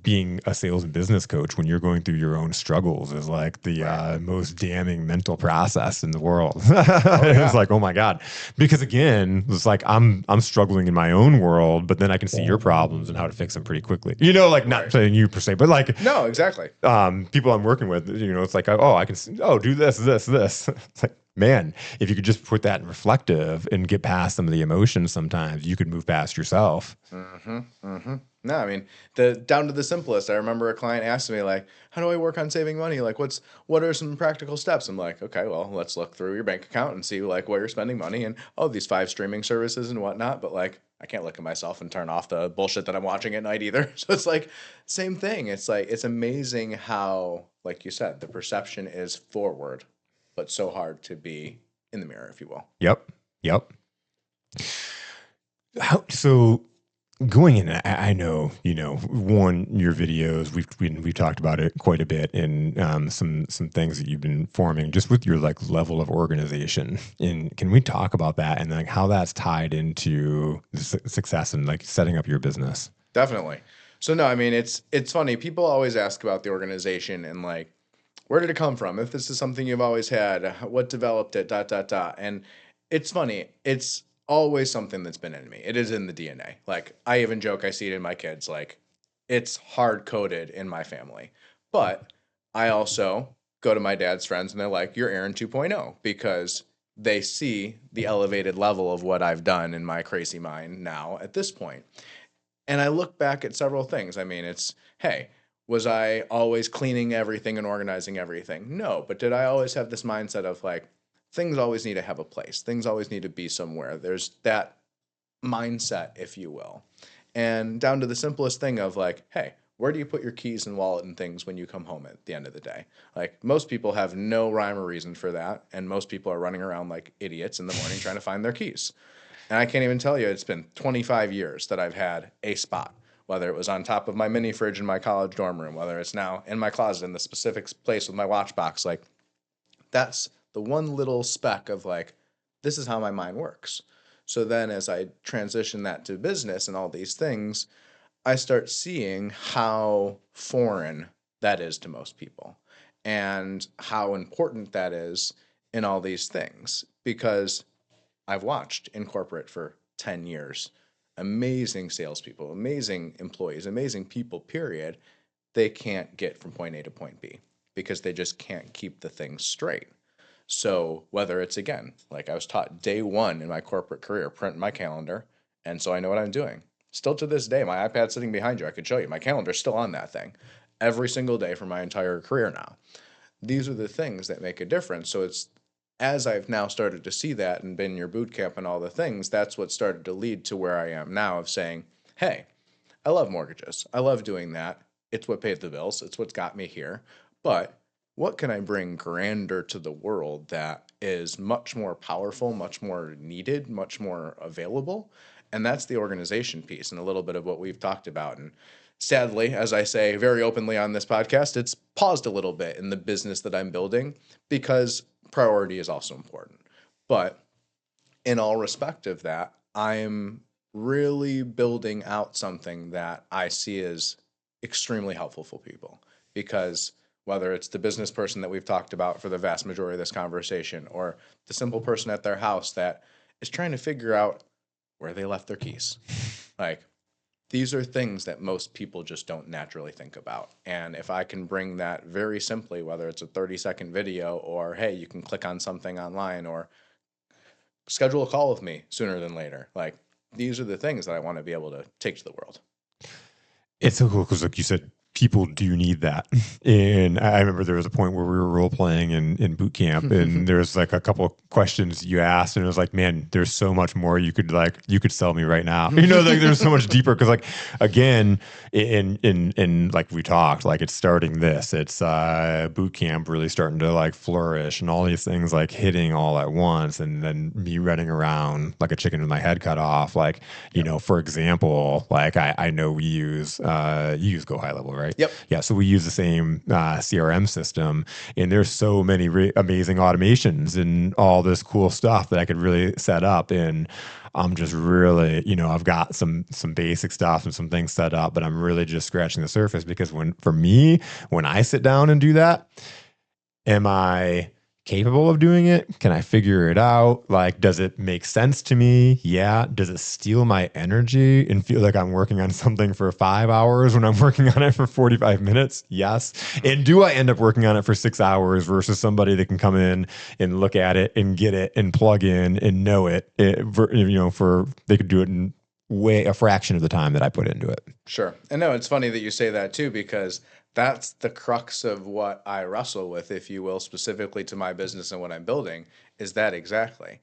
Speaker 1: being a sales and business coach when you're going through your own struggles is like the
Speaker 2: Right.
Speaker 1: most damning mental process in the world.
Speaker 2: Oh
Speaker 1: It's
Speaker 2: yeah.
Speaker 1: like, oh my God. Because again, it's like I'm struggling in my own world, but then I can see your problems and how to fix them pretty quickly. Like not
Speaker 2: Right.
Speaker 1: saying you per se, but like
Speaker 2: No, exactly.
Speaker 1: people I'm working with, it's like, oh, I can, do this. It's like, man, if you could just put that in reflective and get past some of the emotions, sometimes you could move past yourself.
Speaker 2: Mm-hmm. Mm-hmm. No, I mean, the down to the simplest. I remember a client asked me like, "How do I work on saving money? Like, what are some practical steps?" I'm like, "Okay, well, let's look through your bank account and see like where you're spending money and oh, these 5 streaming services and whatnot." But like, I can't look at myself and turn off the bullshit that I'm watching at night either. So it's like same thing. It's like it's amazing how, like you said, the perception is forward, but so hard to be in the mirror, if you will.
Speaker 1: Yep. Yep. So going in, I know, one, your videos, we've talked about it quite a bit in some things that you've been forming just with your like level of organization. And can we talk about that and like how that's tied into the success and like setting up your business?
Speaker 2: Definitely. So no, I mean it's funny. People always ask about the organization and like where did it come from? If this is something you've always had, what developed it? Dot dot dot. And it's funny. It's always something that's been in me. It is in the DNA. Like I even joke, I see it in my kids. Like it's hard coded in my family. But I also go to my dad's friends and they're like, "You're Aaron 2.0," because they see the elevated level of what I've done in my crazy mind now at this point. And I look back at several things. I mean, it's, hey, was I always cleaning everything and organizing everything? No, but did I always have this mindset of like, things always need to have a place, things always need to be somewhere? There's that mindset, if you will. And down to the simplest thing of like, hey, where do you put your keys and wallet and things when you come home at the end of the day? Like, most people have no rhyme or reason for that. And most people are running around like idiots in the morning trying to find their keys. And I can't even tell you, it's been 25 years that I've had a spot, whether it was on top of my mini fridge in my college dorm room, whether it's now in my closet in the specific place with my watch box. Like, that's the one little speck of like, this is how my mind works. So then as I transition that to business and all these things, I start seeing how foreign that is to most people and how important that is in all these things because I've watched in corporate for 10 years. Amazing salespeople, amazing employees, amazing people, period. They can't get from point A to point B because they just can't keep the things straight. So, whether it's again, like I was taught day one in my corporate career, print my calendar. And so I know what I'm doing. Still to this day, my iPad's sitting behind you. I could show you. My calendar's still on that thing every single day for my entire career now. These are the things that make a difference. So it's as I've now started to see that and been in your boot camp and all the things, that's what started to lead to where I am now of saying, hey, I love mortgages. I love doing that. It's what paid the bills. It's what's got me here. But what can I bring grander to the world that is much more powerful, much more needed, much more available? And that's the organization piece and a little bit of what we've talked about. And sadly, as I say very openly on this podcast, it's paused a little bit in the business that I'm building because priority is also important. But in all respect of that, I'm really building out something that I see as extremely helpful for people because whether it's the business person that we've talked about for the vast majority of this conversation or the simple person at their house that is trying to figure out where they left their keys. Like these are things that most people just don't naturally think about. And if I can bring that very simply, whether it's a 30-second video or, hey, you can click on something online or schedule a call with me sooner than later. Like these are the things that I want to be able to take to the world.
Speaker 1: It's so cool because, like you said, people do need that. And I remember there was a point where we were role playing in boot camp, and there was like a couple of questions you asked, and it was like, man, there's so much more you could sell me right now. Like there's so much deeper because, like, again, in like we talked, like it's starting this, it's boot camp really starting to like flourish, and all these things like hitting all at once, and then me running around like a chicken with my head cut off. Like, for example, like I know we use you use Go High Level, right? right?
Speaker 2: Yep.
Speaker 1: Yeah. So we use the same CRM system, and there's so many amazing automations and all this cool stuff that I could really set up. And I'm just really, I've got some basic stuff and some things set up, but I'm really just scratching the surface because for me, when I sit down and do that, am I capable of doing it? Can I figure it out? Like, does it make sense to me? Yeah. Does it steal my energy and feel like I'm working on something for 5 hours when I'm working on it for 45 minutes? Yes. And do I end up working on it for 6 hours versus somebody that can come in and look at it and get it and plug in and know for they could do it in a fraction of the time that I put into it.
Speaker 2: Sure. And no, it's funny that you say that too, because that's the crux of what I wrestle with, if you will, specifically to my business and what I'm building, is that exactly.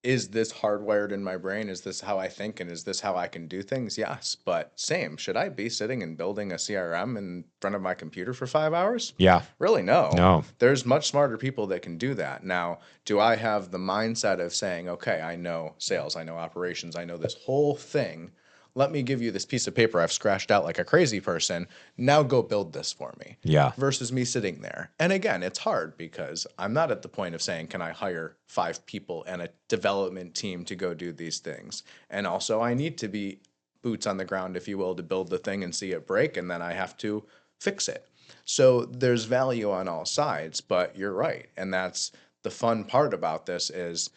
Speaker 2: Is this hardwired in my brain? Is this how I think? And is this how I can do things? Yes. But same, should I be sitting and building a CRM in front of my computer for 5 hours?
Speaker 1: Yeah.
Speaker 2: Really, no.
Speaker 1: No.
Speaker 2: There's much smarter people that can do that. Now, do I have the mindset of saying, okay, I know sales, I know operations, I know this whole thing. Let me give you this piece of paper I've scratched out like a crazy person. Now go build this for me.
Speaker 1: Yeah.
Speaker 2: Versus me sitting there. And again, it's hard because I'm not at the point of saying, can I hire 5 people and a development team to go do these things? And also, I need to be boots on the ground, if you will, to build the thing and see it break, and then I have to fix it. So there's value on all sides, but you're right. And that's the fun part about this is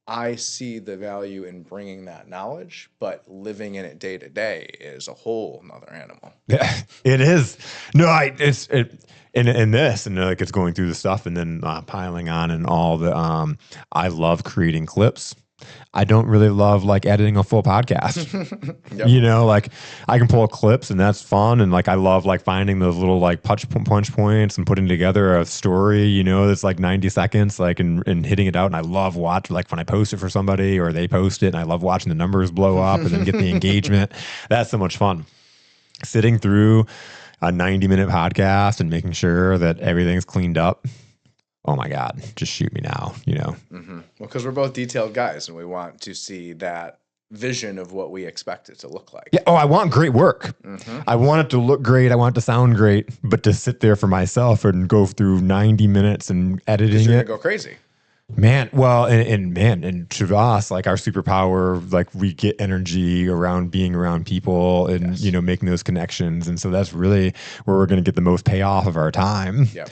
Speaker 2: I see the value in bringing that knowledge, but living in it day to day is a whole nother animal.
Speaker 1: Yeah, it is. No, in this, and like it's going through the stuff and then piling on and all the. I love creating clips. I don't really love like editing a full podcast.
Speaker 2: Yep.
Speaker 1: Like I can pull clips and that's fun. And like I love like finding those little like punch points and putting together a story, that's like 90 seconds, like and hitting it out. And I love like when I post it for somebody or they post it, and I love watching the numbers blow up and then get the engagement. That's so much fun. Sitting through a 90-minute podcast and making sure that everything's cleaned up. Oh my God, just shoot me now,
Speaker 2: Mm-hmm. Well, because we're both detailed guys and we want to see that vision of what we expect it to look like.
Speaker 1: Yeah. Oh, I want great work.
Speaker 2: Mm-hmm.
Speaker 1: I want it to look great. I want it to sound great, but to sit there for myself and go through 90 minutes and editing
Speaker 2: You're
Speaker 1: it.
Speaker 2: gonna go crazy.
Speaker 1: Man, well, and to us, like our superpower, like we get energy around being around people and,
Speaker 2: Yes.
Speaker 1: Making those connections. And so that's really where we're going to get the most payoff of our time.
Speaker 2: Yeah.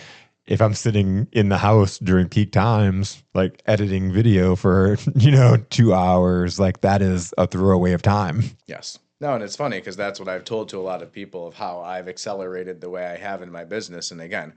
Speaker 1: If I'm sitting in the house during peak times, like editing video for, 2 hours, like that is a throwaway of time.
Speaker 2: Yes. No, and it's funny because that's what I've told to a lot of people of how I've accelerated the way I have in my business. And again,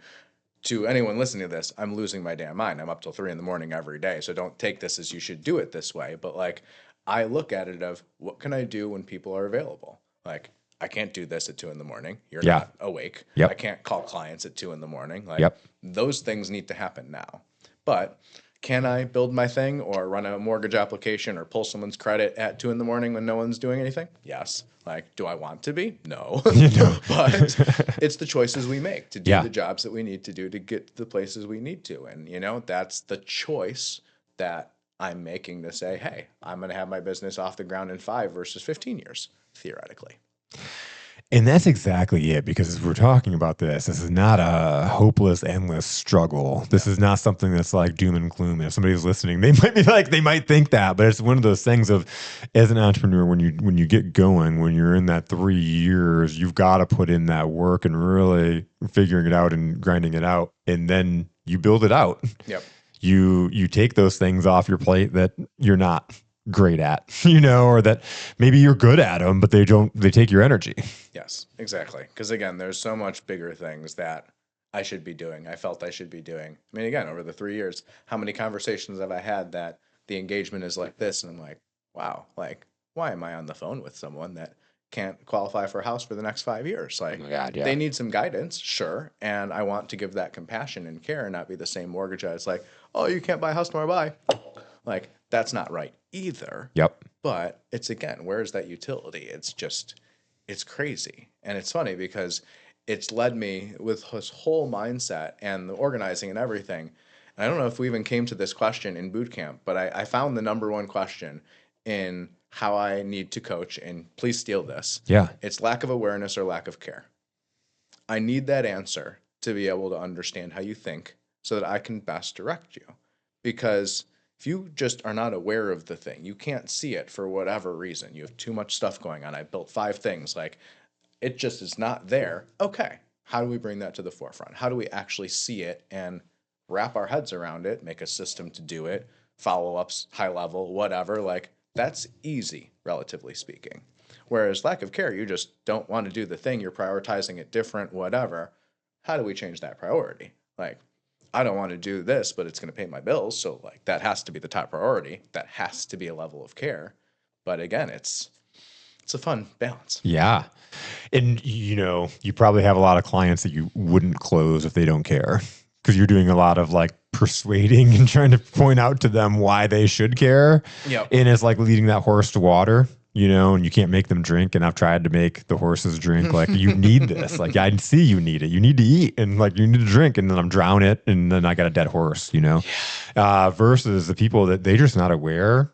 Speaker 2: to anyone listening to this, I'm losing my damn mind. I'm up till 3 a.m. every day. So don't take this as you should do it this way. But like, I look at it of what can I do when people are available? Like, I can't do this at 2 a.m. You're
Speaker 1: Yeah.
Speaker 2: not awake.
Speaker 1: Yep.
Speaker 2: I can't call clients at 2 a.m. Like,
Speaker 1: Yep.
Speaker 2: those things need to happen now. But can I build my thing or run a mortgage application or pull someone's credit at 2 a.m. when no one's doing anything? Yes. Like, do I want to be? No. But it's the choices we make to do
Speaker 1: Yeah.
Speaker 2: the jobs that we need to do to get to the places we need to. And, that's the choice that I'm making to say, hey, I'm going to have my business off the ground in 5 versus 15 years, theoretically.
Speaker 1: And that's exactly it, because as we're talking about this is not a hopeless, endless struggle. This is not something that's like doom and gloom. And if somebody's listening, they might think that, but it's one of those things of, as an entrepreneur, when you get going, when you're in that 3 years, you've got to put in that work and really figuring it out and grinding it out. And then you build it out.
Speaker 2: Yep.
Speaker 1: You take those things off your plate that you're not great at, or that maybe you're good at them, but they take your energy.
Speaker 2: Yes, exactly. Because again, there's so much bigger things that I should be doing. I felt I should be doing. I mean, again, over the 3 years, how many conversations have I had that the engagement is like this? And I'm like, wow, like, why am I on the phone with someone that can't qualify for a house for the next 5 years? Like,
Speaker 1: Oh my God, yeah.
Speaker 2: they need some guidance, sure. And I want to give that compassion and care and not be the same mortgage guy. It's like, oh, you can't buy a house tomorrow, bye. Like, that's not right either.
Speaker 1: Yep.
Speaker 2: But it's, again, where's that utility? It's crazy. And it's funny because it's led me with this whole mindset and the organizing and everything. And I don't know if we even came to this question in boot camp, but I found the number one question in how I need to coach, and please steal this.
Speaker 1: Yeah.
Speaker 2: It's lack of awareness or lack of care. I need that answer to be able to understand how you think so that I can best direct you. Because if you just are not aware of the thing, you can't see it for whatever reason. You have too much stuff going on. I built 5 things. Like, it just is not there. Okay. How do we bring that to the forefront? How do we actually see it and wrap our heads around it, make a system to do it, follow ups, high level, whatever? Like, that's easy, relatively speaking. Whereas lack of care, you just don't want to do the thing, you're prioritizing it different, whatever. How do we change that priority? Like, I don't want to do this, but it's going to pay my bills. So, like, that has to be the top priority. That has to be a level of care. But again, it's a fun balance.
Speaker 1: Yeah. And, you probably have a lot of clients that you wouldn't close if they don't care, because you're doing a lot of like persuading and trying to point out to them why they should care.
Speaker 2: Yep.
Speaker 1: And it's like leading that horse to water, and you can't make them drink. And I've tried to make the horses drink. Like, you need this. Like, I see you need it. You need to eat, and like, you need to drink, and then I'm drown it. And then I got a dead horse, versus the people that they're just not aware,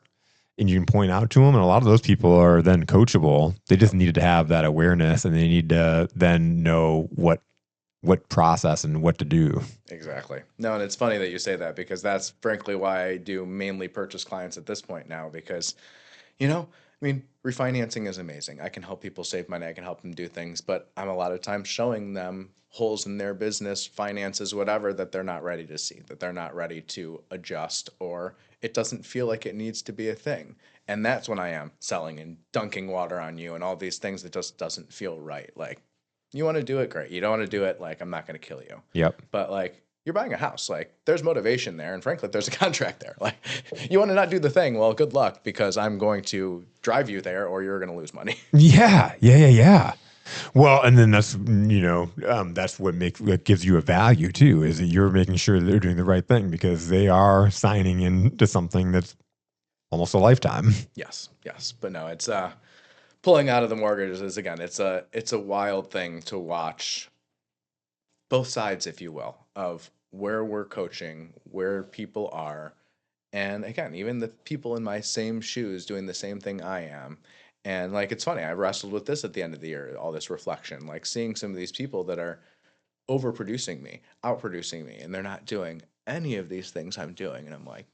Speaker 1: and you can point out to them. And a lot of those people are then coachable. They just needed to have that awareness, and they need to then know what process and what to do.
Speaker 2: Exactly. No, and it's funny that you say that, because that's frankly why I do mainly purchase clients at this point now, because, refinancing is amazing. I can help people save money. I can help them do things, but I'm a lot of times showing them holes in their business, finances, whatever, that they're not ready to see, that they're not ready to adjust, or it doesn't feel like it needs to be a thing. And that's when I am selling and dunking water on you and all these things that just doesn't feel right. Like, you want to do it, great. You don't want to do it, like, I'm not going to kill you.
Speaker 1: Yep.
Speaker 2: But like, you're buying a house, like, there's motivation there, and frankly, there's a contract there. Like, you want to not do the thing, well, good luck, because I'm going to drive you there, or you're going to lose money.
Speaker 1: Yeah. Well, and then that's that's what gives you a value too, is that you're making sure that they're doing the right thing, because they are signing into something that's almost a lifetime.
Speaker 2: Yes, but no, it's pulling out of the mortgages is, again, it's a wild thing to watch both sides, if you will, of where we're coaching, where people are, and again, even the people in my same shoes doing the same thing I am. And like, it's funny, I wrestled with this at the end of the year, all this reflection, like seeing some of these people that are overproducing me, outproducing me, and they're not doing any of these things I'm doing. And I'm like,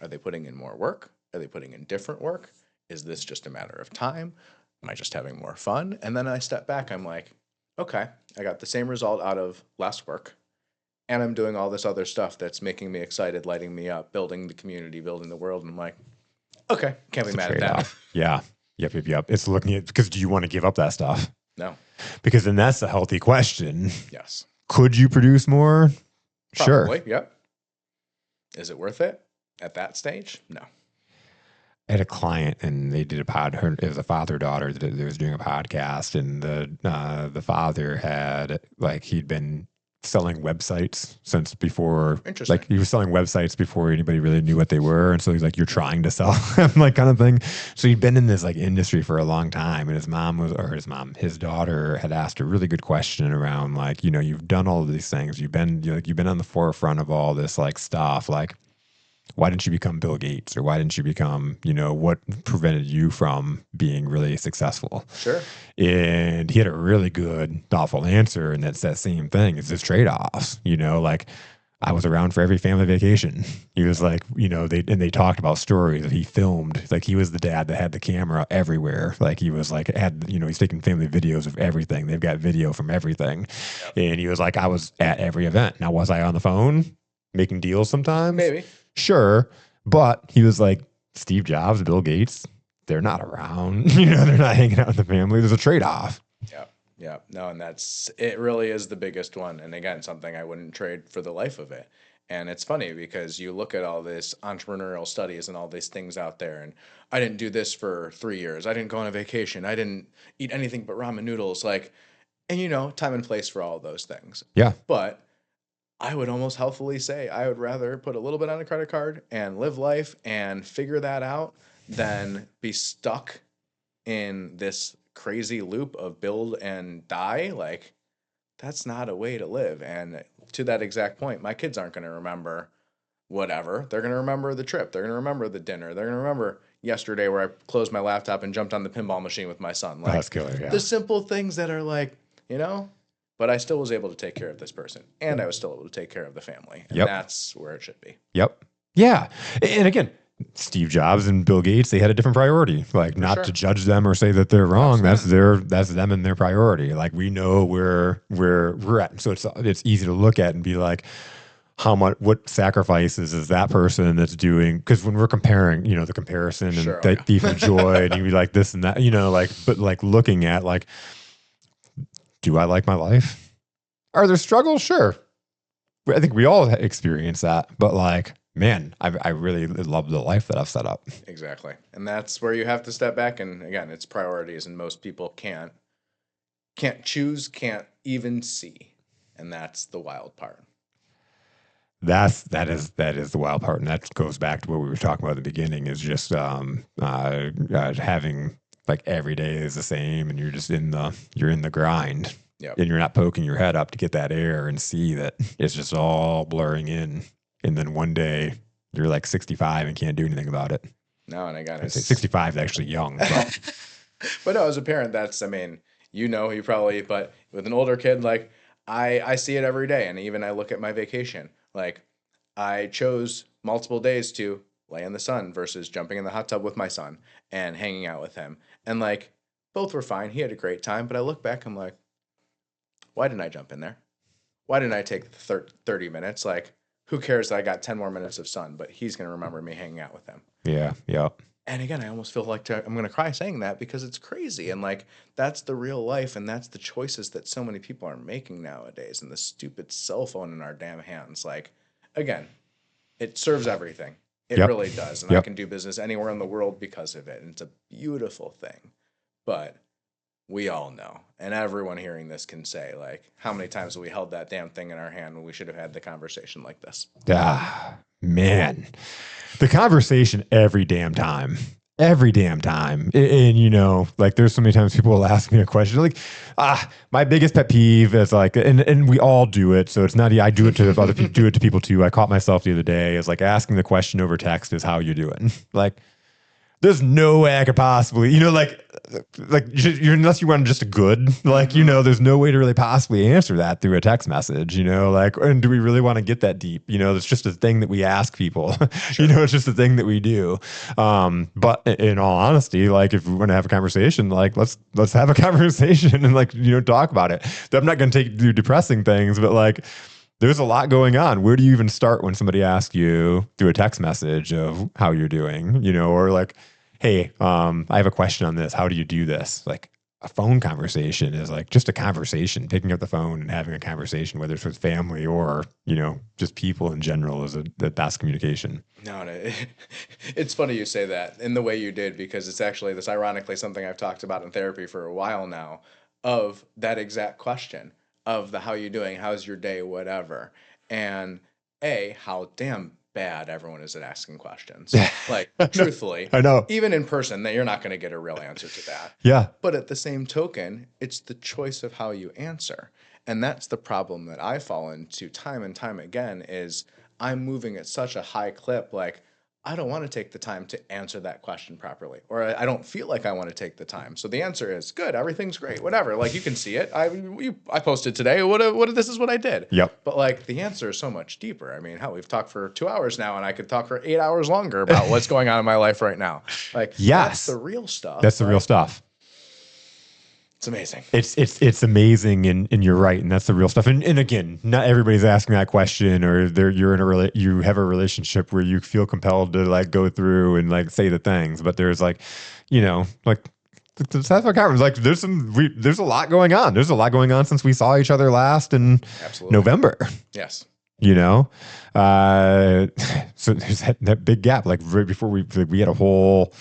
Speaker 2: are they putting in more work? Are they putting in different work? Is this just a matter of time? Am I just having more fun? And then I step back, I'm like, okay, I got the same result out of less work, and I'm doing all this other stuff that's making me excited, lighting me up, building the community, building the world. And I'm like, okay, can't be mad at that.
Speaker 1: Yeah. Yep. It's looking at, because do you want to give up that stuff?
Speaker 2: No.
Speaker 1: Because then that's a healthy question.
Speaker 2: Yes.
Speaker 1: Could you produce more?
Speaker 2: Probably,
Speaker 1: Sure.
Speaker 2: Yep. Is it worth it at that stage? No.
Speaker 1: I had a client, and they did it was a father-daughter that was doing a podcast, and the father had, like, he'd been selling websites since before.
Speaker 2: Interesting.
Speaker 1: Like, he was selling websites before anybody really knew what they were, and so he's like, "You're trying to sell them," like, kind of thing. So he'd been in this like industry for a long time, and his daughter had asked a really good question around, like, you've done all of these things, you've been on the forefront of all this like stuff, like, why didn't you become Bill Gates, or why didn't you become, what prevented you from being really successful?
Speaker 2: Sure.
Speaker 1: And he had a really good, thoughtful answer. And that's that same thing. It's this trade-offs, like, I was around for every family vacation. He was like, they talked about stories that he filmed. Like, he was the dad that had the camera everywhere. Like, he was like, he's taking family videos of everything. They've got video from everything. Yep. And he was like, I was at every event. Now, was I on the phone making deals sometimes?
Speaker 2: Maybe.
Speaker 1: Sure. But he was like, Steve Jobs, Bill Gates, they're not around. They're not hanging out with the family. There's a trade-off.
Speaker 2: Yeah. No, and it really is the biggest one. And again, something I wouldn't trade for the life of it. And it's funny, because you look at all this entrepreneurial studies and all these things out there, and I didn't do this for 3 years. I didn't go on a vacation. I didn't eat anything but ramen noodles. Like, and time and place for all of those things.
Speaker 1: Yeah.
Speaker 2: But I would almost healthily say I would rather put a little bit on a credit card and live life and figure that out than be stuck in this crazy loop of build and die. Like, that's not a way to live. And to that exact point, my kids aren't going to remember whatever. They're going to remember the trip. They're going to remember the dinner. They're going to remember yesterday where I closed my laptop and jumped on the pinball machine with my son. Like,
Speaker 1: that's killer, yeah.
Speaker 2: The simple things that are like, but I still was able to take care of this person, and I was still able to take care of the family. And
Speaker 1: Yep.
Speaker 2: that's where it should be.
Speaker 1: Yep. Yeah. And again, Steve Jobs and Bill Gates, they had a different priority. Like,
Speaker 2: For
Speaker 1: not
Speaker 2: sure.
Speaker 1: to judge them or say that they're wrong.
Speaker 2: Absolutely.
Speaker 1: That's them and their priority. Like, we know where we're at. So it's easy to look at and be like, what sacrifices is that person that's doing? Because when we're comparing, the comparison and
Speaker 2: Sure.
Speaker 1: that thief of joy, and you be like this and that, but like looking at like, do I like my life? Are there struggles? Sure. I think we all experience that, but like, man, I really love the life that I've set up.
Speaker 2: Exactly. And that's where you have to step back. And again, it's priorities, and most people can't choose, can't even see. And that's the wild part.
Speaker 1: That is the wild part, and that goes back to what we were talking about at the beginning. Is just having like every day is the same, and you're in the grind,
Speaker 2: Yep.
Speaker 1: and you're not poking your head up to get that air and see that it's just all blurring in, and then one day you're like 65 and can't do anything about it.
Speaker 2: No, and again,
Speaker 1: I'd say 65 is actually young, but
Speaker 2: but no, as a parent, that's, I mean, you probably, but with an older kid, like I see it every day. And even I look at my vacation, like I chose multiple days to lay in the sun versus jumping in the hot tub with my son and hanging out with him. And like both were fine. He had a great time, but I look back, I'm like, why didn't I jump in there? Why didn't I take the 30 minutes? Like, who cares that I got 10 more minutes of sun, but he's going to remember me hanging out with him.
Speaker 1: yeah.
Speaker 2: And again, I almost feel like I'm going to cry saying that because it's crazy. And like, that's the real life. And that's the choices that so many people are making nowadays. And the stupid cell phone in our damn hands. Like, again, it serves everything. It
Speaker 1: Yep.
Speaker 2: really does. And I can do business anywhere in the world because of it. And it's a beautiful thing. But we all know, and everyone hearing this can say, like, how many times have we held that damn thing in our hand when we should have had the conversation like this?
Speaker 1: Man, the conversation every damn time. And like there's so many times people will ask me a question like, my biggest pet peeve is like, and we all do it. So it's not, I do it to other people, do it to people too. I caught myself the other day is like asking the question over text is how you doing? Like, there's no way I could possibly, you're, unless you want just a good, like, there's no way to really possibly answer that through a text message, like, and do we really want to get that deep? It's just a thing that we ask people,
Speaker 2: Sure.
Speaker 1: It's just a thing that we do. But in all honesty, like if we want to have a conversation, like let's have a conversation and like, talk about it. I'm not going to take you through depressing things, but like, there's a lot going on. Where do you even start when somebody asks you through a text message of how you're doing, or like, hey, I have a question on this. How do you do this? Like a phone conversation is like just a conversation, picking up the phone and having a conversation, whether it's with family or, just people in general is the best communication.
Speaker 2: No, it's funny you say that in the way you did, because it's actually this ironically something I've talked about in therapy for a while now, of that exact question of the how you doing, how's your day, whatever. And how damn bad everyone is at asking questions. Like, truthfully,
Speaker 1: I know.
Speaker 2: even in person, that you're not going to get a real answer to that.
Speaker 1: Yeah.
Speaker 2: But at the same token, it's the choice of how you answer. And that's the problem that I fall into time and time again is I'm moving at such a high clip, like I don't want to take the time to answer that question properly, or I don't feel like I want to take the time. So the answer is good, everything's great, whatever. Like you can see it. I posted today. What this is what I did.
Speaker 1: Yep.
Speaker 2: But like the answer is so much deeper. I mean, hell, we've talked for 2 hours now, and I could talk for 8 hours longer about what's going on in my life right now. Like,
Speaker 1: yes,
Speaker 2: that's the real stuff.
Speaker 1: That's the real stuff.
Speaker 2: It's amazing.
Speaker 1: It's amazing, and you're right, and that's the real stuff. And like not everybody's asking that question, or you have a relationship where you feel compelled to like go through and like say the things. But there's like, like let's have a conference. Like there's a lot going on. There's a lot going on since we saw each other last in November.
Speaker 2: Yes.
Speaker 1: So there's that big gap, like right before we had a whole,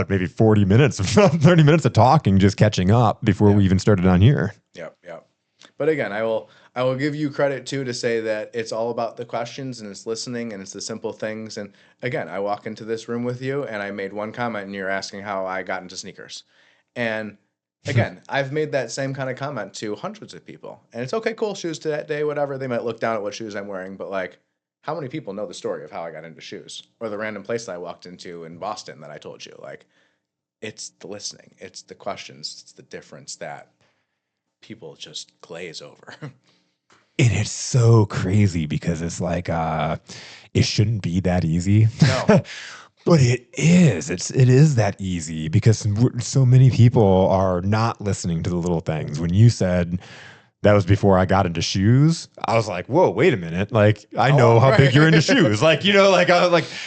Speaker 1: maybe 40 minutes, 30 minutes of talking, just catching up before we even started on here.
Speaker 2: Yep. But again, I will give you credit too to say that it's all about the questions and it's listening and it's the simple things. And again, I walk into this room with you and I made one comment and you're asking how I got into sneakers. And again, I've made that same kind of comment to hundreds of people. And it's okay, cool, shoes to that day, whatever. They might look down at what shoes I'm wearing, but like, how many people know the story of how I got into shoes or the random place that I walked into in Boston that I told you? Like, it's the listening, it's the questions, it's the difference that people just glaze over.
Speaker 1: And it's so crazy because it's like it shouldn't be that easy.
Speaker 2: No.
Speaker 1: But it is. It is that easy because so many people are not listening to the little things. When you said that was before I got into shoes, I was like, "Whoa, wait a minute! Like, I know how big you're into shoes. Like, you know, like,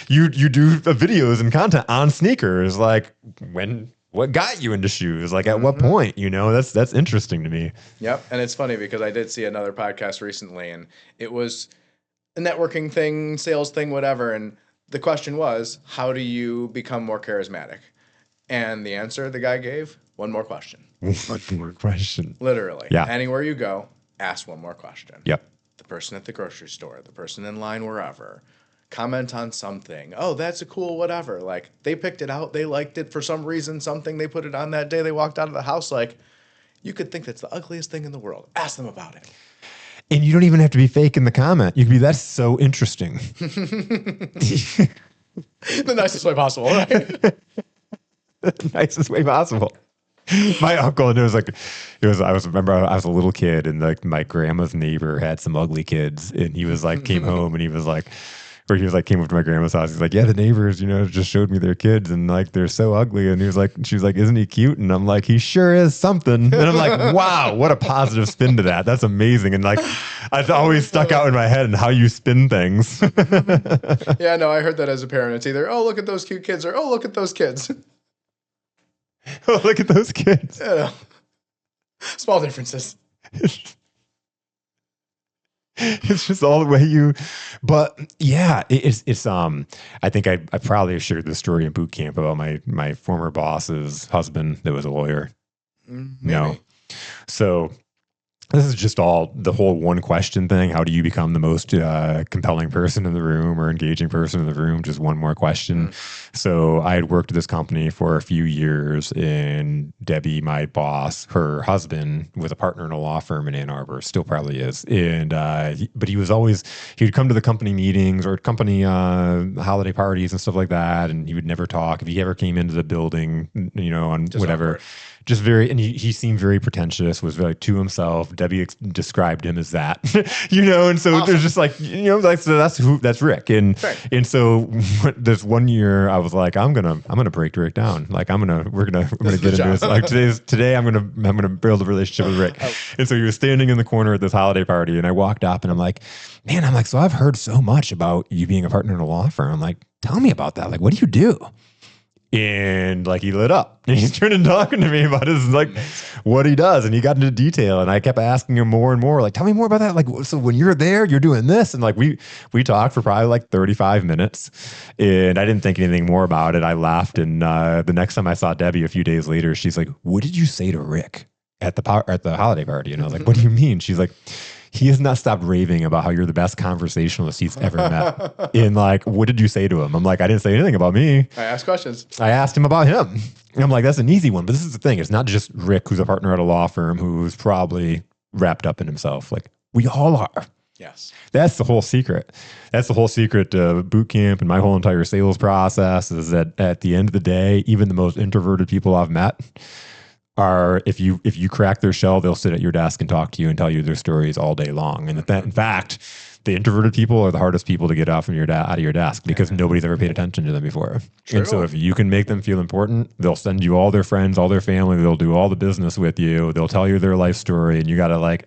Speaker 1: you do videos and content on sneakers. Like, what got you into shoes? Like, at what point? You know, that's interesting to me."
Speaker 2: Yep. And it's funny because I did see another podcast recently, and it was a networking thing, sales thing, whatever. And the question was, how do you become more charismatic? And the answer the guy gave, one more question.
Speaker 1: One more question.
Speaker 2: Literally.
Speaker 1: Yeah.
Speaker 2: Anywhere you go, ask one more question.
Speaker 1: Yep.
Speaker 2: The person at the grocery store, the person in line wherever, comment on something. Oh, that's a cool whatever. Like, they picked it out. They liked it for some reason, something they put it on that day. They walked out of the house like, you could think that's the ugliest thing in the world. Ask them about it.
Speaker 1: And you don't even have to be fake in the comment. You can be, that's so interesting.
Speaker 2: The nicest way possible, right?
Speaker 1: The nicest way possible. My uncle, and I remember I was a little kid, and like my grandma's neighbor had some ugly kids, and he was like, came home and he was like, came up to my grandma's house. He's like, yeah, the neighbors, you know, just showed me their kids and like, they're so ugly. And she was like, isn't he cute? And I'm like, he sure is something. And I'm like, wow, what a positive spin to that. That's amazing. And like, it's always stuck out in my head and how you spin things.
Speaker 2: Yeah, no, I heard that as a parent. It's either, oh, look at those cute kids, or oh, look at those kids.
Speaker 1: Oh, look at those kids.
Speaker 2: Yeah. Small differences.
Speaker 1: It's just all the way but yeah, it's I think I probably shared this story in boot camp about my former boss's husband that was a lawyer.
Speaker 2: Maybe.
Speaker 1: No. So this is just all the whole one question thing. How do you become the most compelling person in the room or engaging person in the room? Just one more question. So I had worked at this company for a few years, and Debbie, my boss, her husband was a partner in a law firm in Ann Arbor, still probably is. And but he would come to the company meetings or company holiday parties and stuff like that, and he would never talk. If he ever came into the building, you know, on just whatever. Awkward. Just very, and he seemed very pretentious, was very to himself. Debbie described him as that, you know, and so there's just like, you know, like, so that's Rick. And, and so this one year I was like, I'm going to break Rick down. Like, we're going to get into this. Like today I'm going to build a relationship with Rick. And so he was standing in the corner at this holiday party, and I walked up and I'm like, so I've heard so much about you being a partner in a law firm. I'm like, tell me about that. Like, what do you do? And like, he lit up and he's turning talking to me about his, like, what he does. And he got into detail, and I kept asking him more and more, like, tell me more about that. Like, so when you're there, you're doing this. And like, we talked for probably like 35 minutes, and I didn't think anything more about it. I laughed. And the next time I saw Debbie a few days later, she's like, what did you say to Rick at the holiday party? And I was like, what do you mean? She's like, he has not stopped raving about how you're the best conversationalist he's ever met. And like, what did you say to him? I'm like, I didn't say anything about me.
Speaker 2: I asked questions.
Speaker 1: I asked him about him. And I'm like, that's an easy one. But this is the thing. It's not just Rick, who's a partner at a law firm, who's probably wrapped up in himself. Like, we all are.
Speaker 2: Yes.
Speaker 1: That's the whole secret. That's the whole secret of boot camp and my whole entire sales process, is that at the end of the day, even the most introverted people I've met are, if you crack their shell, they'll sit at your desk and talk to you and tell you their stories all day long. And that, in fact, the introverted people are the hardest people to get off of out of your desk, because nobody's ever paid attention to them before. True. And so if you can make them feel important, they'll send you all their friends, all their family. They'll do all the business with you. They'll tell you their life story, and you got to like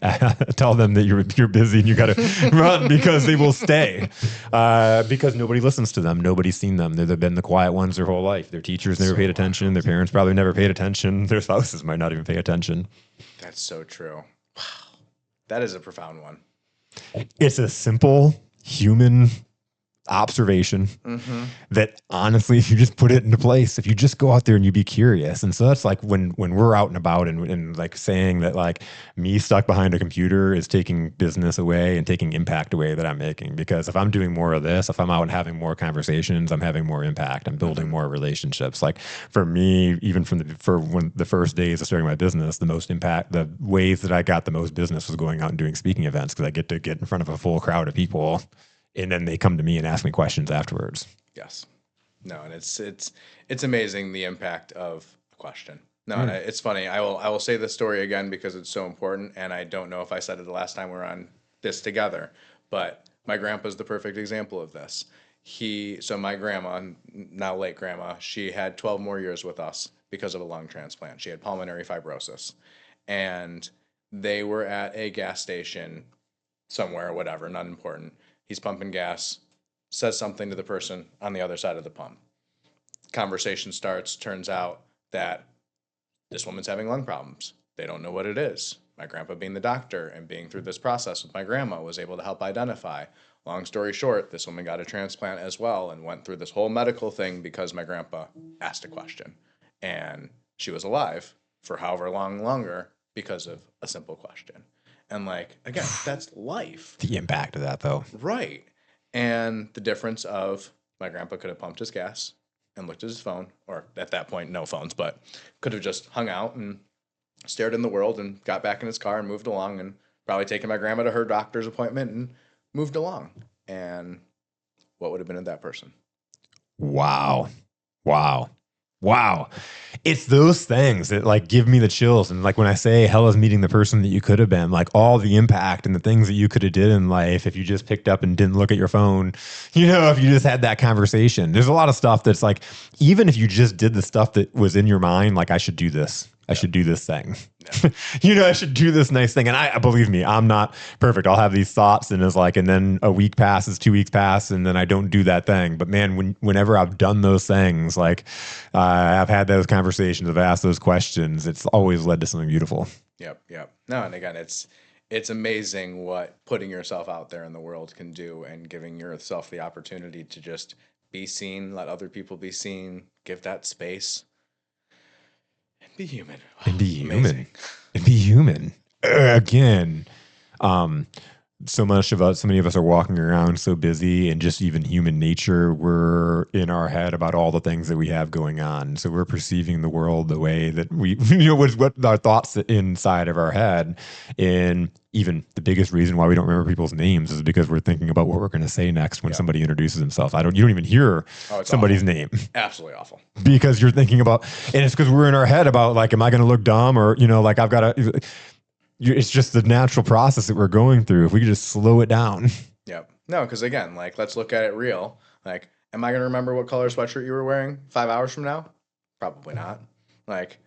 Speaker 1: tell them that you're busy and you got to run, because they will stay, because nobody listens to them. Nobody's seen them. They've been the quiet ones their whole life. Their teachers never paid attention. Their parents probably never paid attention. Their spouses might not even pay attention.
Speaker 2: That's so true. Wow. That is a profound one.
Speaker 1: It's a simple human observation that, honestly, if you just put it into place, if you just go out there and you be curious. And so that's like when we're out and about and like saying that, like, me stuck behind a computer is taking business away and taking impact away that I'm making. Because if I'm doing more of this, if I'm out and having more conversations, I'm having more impact. I'm building more relationships. Like, for me, even for the first days of starting my business, the most impact, the ways that I got the most business was going out and doing speaking events, because I get to get in front of a full crowd of people, and then they come to me and ask me questions afterwards.
Speaker 2: Yes. No, and it's amazing the impact of a question. No, and it's funny. I will say this story again because it's so important, and I don't know if I said it the last time we were on this together, but my grandpa's the perfect example of this. So my grandma, now late grandma, she had 12 more years with us because of a lung transplant. She had pulmonary fibrosis, and they were at a gas station somewhere, whatever, not important. He's pumping gas, says something to the person on the other side of the pump. Conversation starts. Turns out that this woman's having lung problems. They don't know what it is. My grandpa, being the doctor and being through this process with my grandma, was able to help identify. Long story short, this woman got a transplant as well and went through this whole medical thing because my grandpa asked a question. And she was alive for however long longer because of a simple question. And like, again, that's life.
Speaker 1: The impact of that, though.
Speaker 2: Right. And the difference of my grandpa could have pumped his gas and looked at his phone, or at that point, no phones, but could have just hung out and stared in the world and got back in his car and moved along and probably taken my grandma to her doctor's appointment and moved along. And what would have been in that person?
Speaker 1: Wow. Wow. Wow. It's those things that like give me the chills. And like when I say hell is meeting the person that you could have been, like all the impact and the things that you could have did in life if you just picked up and didn't look at your phone, you know, if you just had that conversation. There's a lot of stuff that's like, even if you just did the stuff that was in your mind, like I should do this. I should do this thing. Yeah. You know, I should do this nice thing. And I believe me, I'm not perfect. I'll have these thoughts and it's like, and then a week passes, 2 weeks pass, and then I don't do that thing. But man, whenever I've done those things, like I've had those conversations, I've asked those questions, it's always led to something beautiful.
Speaker 2: Yep. No, and again, it's amazing what putting yourself out there in the world can do and giving yourself the opportunity to just be seen, let other people be seen, give that space. Be human.
Speaker 1: And be human. Amazing. And be human. Again, so many of us are walking around so busy, and just even human nature, we're in our head about all the things that we have going on. So we're perceiving the world the way that we, you know, what our thoughts inside of our head. And even the biggest reason why we don't remember people's names is because we're thinking about what we're going to say next when somebody introduces themselves. You don't even hear somebody's name.
Speaker 2: Absolutely awful.
Speaker 1: Because you're thinking about, and it's because we're in our head about like, am I going to look dumb, or, you know, like I've got to, it's just the natural process that we're going through. If we could just slow it down.
Speaker 2: Yep. No, because again, like, let's look at it real. Like, am I going to remember what color sweatshirt you were wearing 5 hours from now? Probably not. Like,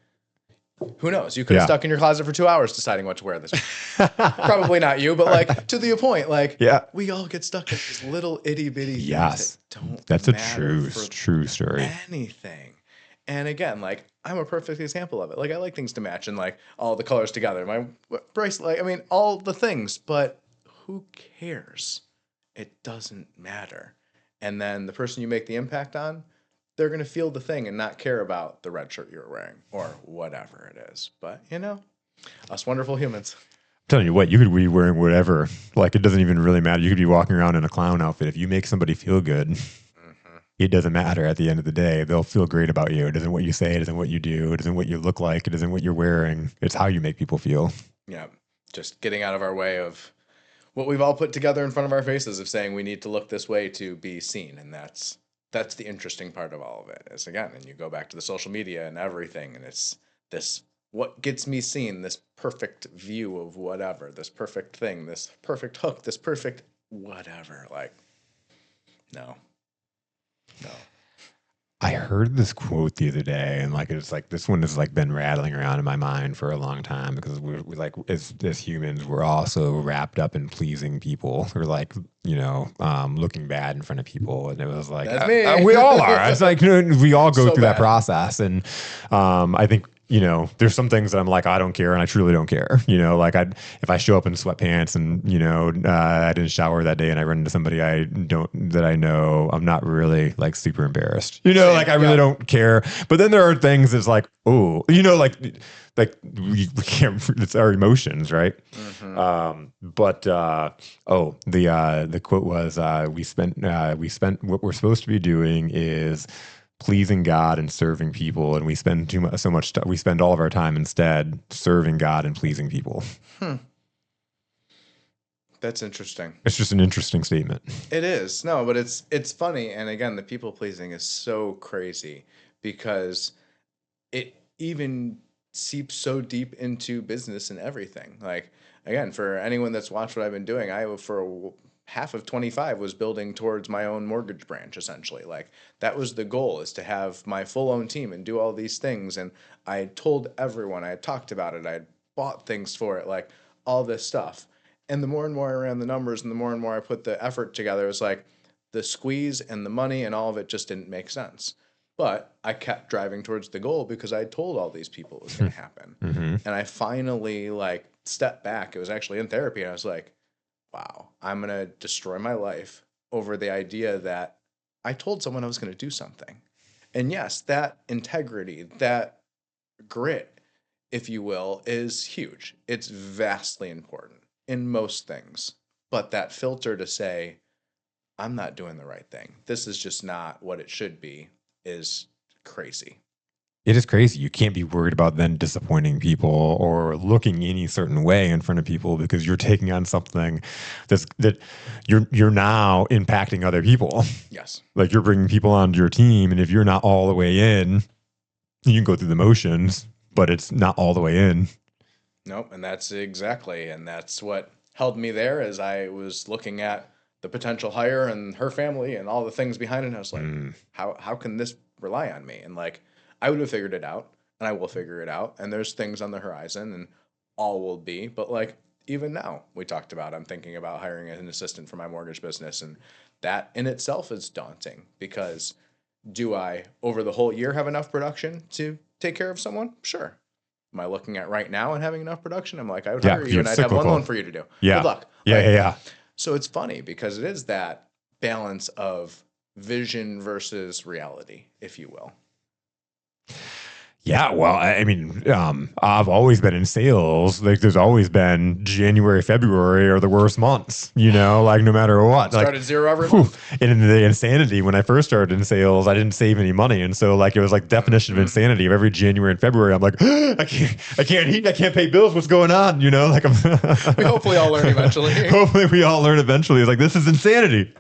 Speaker 2: who knows? You could have stuck in your closet for 2 hours deciding what to wear this week. Probably not you, but like to the point, like we all get stuck in these little itty bitty things that don't
Speaker 1: That's a
Speaker 2: matter
Speaker 1: true story.
Speaker 2: Anything. And again, like I'm a perfect example of it. Like I like things to match and like all the colors together. My bracelet, like, I mean, all the things, but who cares? It doesn't matter. And then the person you make the impact on, they're going to feel the thing and not care about the red shirt you're wearing or whatever it is. But, you know, us wonderful humans.
Speaker 1: I'm telling you what, you could be wearing whatever. Like, it doesn't even really matter. You could be walking around in a clown outfit. If you make somebody feel good, it doesn't matter at the end of the day. They'll feel great about you. It isn't what you say. It isn't what you do. It isn't what you look like. It isn't what you're wearing. It's how you make people feel.
Speaker 2: Yeah. Just getting out of our way of what we've all put together in front of our faces of saying we need to look this way to be seen. And that's the interesting part of all of it is, again, and you go back to the social media and everything, and it's this, what gets me seen, this perfect view of whatever, this perfect thing, this perfect hook, this perfect whatever. Like, no.
Speaker 1: I heard this quote the other day, and like it's like this one has like been rattling around in my mind for a long time, because we like as humans, we're also wrapped up in pleasing people, or like, you know, looking bad in front of people. And it was like we all are. It's like, you know, we all go through that process, and I think, you know, there's some things that I'm like, I don't care, and I truly don't care. You know, like if I show up in sweatpants and, you know, I didn't shower that day and I run into somebody that I know, I'm not really like super embarrassed. You know, like I really don't care. But then there are things that's like, oh, you know, like we can't. It's our emotions, right? Mm-hmm. The quote was, we spent what we're supposed to be doing is pleasing God and serving people, and we spend we spend all of our time instead serving God and pleasing people.
Speaker 2: That's interesting.
Speaker 1: It's just an interesting statement.
Speaker 2: It is. No, but it's funny, and again, the people pleasing is so crazy because it even seeps so deep into business and everything. Like, again, for anyone that's watched what I've been doing, half of 25 was building towards my own mortgage branch, essentially. Like, that was the goal, is to have my full own team and do all these things. And I told everyone, I had talked about it, I had bought things for it, like all this stuff. And the more and more I ran the numbers and the more I put the effort together, it was like the squeeze and the money and all of it just didn't make sense. But I kept driving towards the goal because I told all these people it was going to happen. And I finally like stepped back. It was actually in therapy. And I was like, wow, I'm going to destroy my life over the idea that I told someone I was going to do something. And yes, that integrity, that grit, if you will, is huge. It's vastly important in most things. But that filter to say, I'm not doing the right thing, this is just not what it should be, is crazy.
Speaker 1: It is crazy. You can't be worried about then disappointing people or looking any certain way in front of people because you're taking on something that you're now impacting other people.
Speaker 2: Yes.
Speaker 1: Like you're bringing people onto your team, and if you're not all the way in, you can go through the motions, but it's not all the way in.
Speaker 2: Nope, and that's what held me there as I was looking at the potential hire and her family and all the things behind it. And I was like, how can this rely on me? And like, I would have figured it out, and I will figure it out. And there's things on the horizon, and all will be. But like, even now, we talked about, I'm thinking about hiring an assistant for my mortgage business. And that in itself is daunting, because do I, over the whole year, have enough production to take care of someone? Sure. Am I looking at right now and having enough production? I'm like, I would hire you and I'd have one loan for you to do.
Speaker 1: Yeah.
Speaker 2: Good luck.
Speaker 1: Yeah.
Speaker 2: So it's funny because it is that balance of vision versus reality, if you will.
Speaker 1: Yeah, well, I mean, I've always been in sales. Like, there's always been January, February are the worst months, like no matter what.
Speaker 2: Started zero every month.
Speaker 1: And in the insanity, when I first started in sales, I didn't save any money. And so like, it was like definition of insanity of every January and February. I'm like, I can't eat, I can't pay bills. What's going on? Like,
Speaker 2: we hopefully all learn eventually.
Speaker 1: Hopefully we all learn eventually. It's like, this is insanity.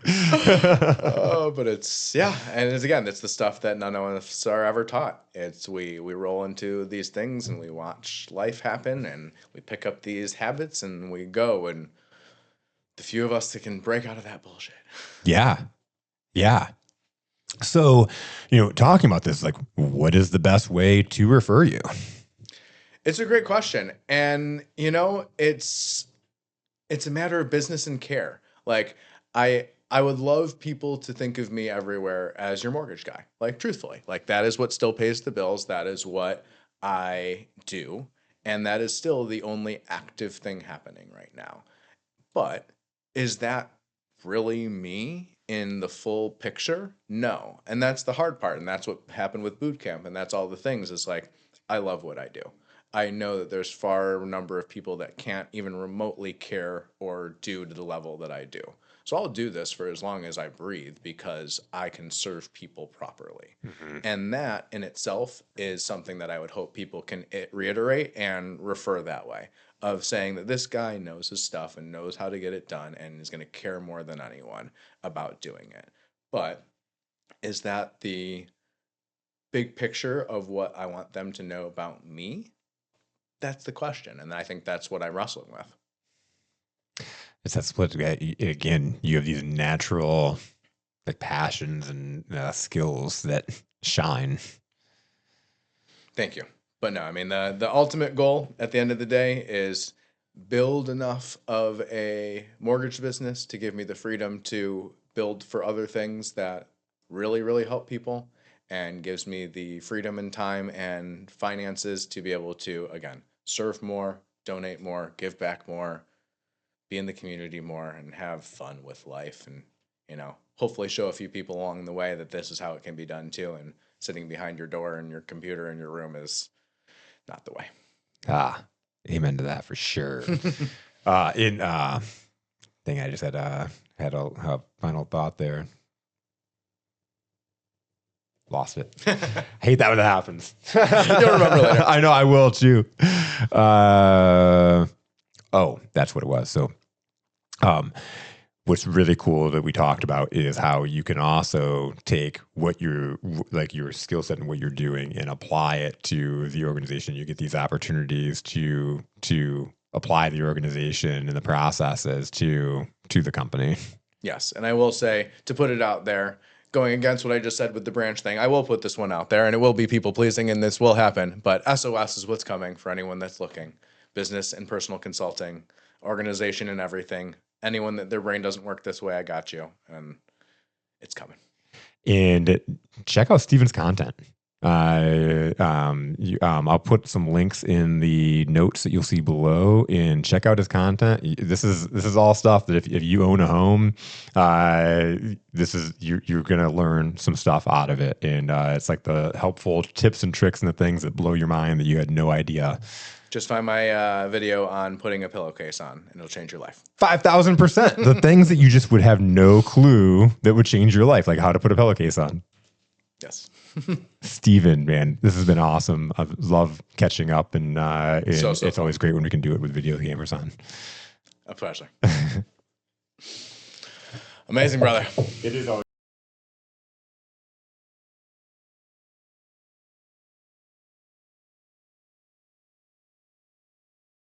Speaker 2: But it's, yeah. And it's the stuff that none of us are ever taught. It's we roll into these things and we watch life happen and we pick up these habits and we go, and the few of us that can break out of that bullshit.
Speaker 1: Yeah. So, talking about this, like, what is the best way to refer you?
Speaker 2: It's a great question. And, it's a matter of business and care. Like, I would love people to think of me everywhere as your mortgage guy. Like, truthfully, like that is what still pays the bills. That is what I do. And that is still the only active thing happening right now. But is that really me in the full picture? No. And that's the hard part. And that's what happened with boot camp. And that's all the things. It's like, I love what I do. I know that there's far a number of people that can't even remotely care or do to the level that I do. So I'll do this for as long as I breathe because I can serve people properly. And that in itself is something that I would hope people can reiterate and refer that way, of saying that this guy knows his stuff and knows how to get it done and is going to care more than anyone about doing it. But is that the big picture of what I want them to know about me? That's the question. And I think that's what I'm wrestling with.
Speaker 1: It's that split. Again, you have these natural like passions and skills that shine.
Speaker 2: Thank you. But no, I mean, the ultimate goal at the end of the day is build enough of a mortgage business to give me the freedom to build for other things that really, really help people, and gives me the freedom and time and finances to be able to, again, serve more, donate more, give back more, be in the community more, and have fun with life. And, hopefully show a few people along the way that this is how it can be done too. And sitting behind your door and your computer in your room is not the way.
Speaker 1: Amen to that for sure. I just had a final thought there. Lost it. I hate that when it happens.
Speaker 2: You'll remember later.
Speaker 1: I know I will too. That's what it was. So, what's really cool that we talked about is how you can also take what your skill set and what you're doing and apply it to the organization. You get these opportunities to apply the organization and the processes to the company.
Speaker 2: Yes. And I will say, to put it out there, going against what I just said with the branch thing, I will put this one out there, and it will be people pleasing, and this will happen. But SOS is what's coming for anyone that's looking. Business and personal consulting, organization and everything. Anyone that their brain doesn't work this way, I got you. And it's coming.
Speaker 1: And check out Steven's content. I'll put some links in the notes that you'll see below, and check out his content. This is all stuff that if you own a home, you're gonna learn some stuff out of it, and it's like the helpful tips and tricks and the things that blow your mind that you had no idea.
Speaker 2: Just find my video on putting a pillowcase on, and it'll change your life.
Speaker 1: 5,000%. The things that you just would have no clue that would change your life, like how to put a pillowcase on.
Speaker 2: Yes.
Speaker 1: Steven, man, this has been awesome. I love catching up, and it's always great when we can do it with video gamers on.
Speaker 2: A pleasure. Amazing, brother.
Speaker 1: It is always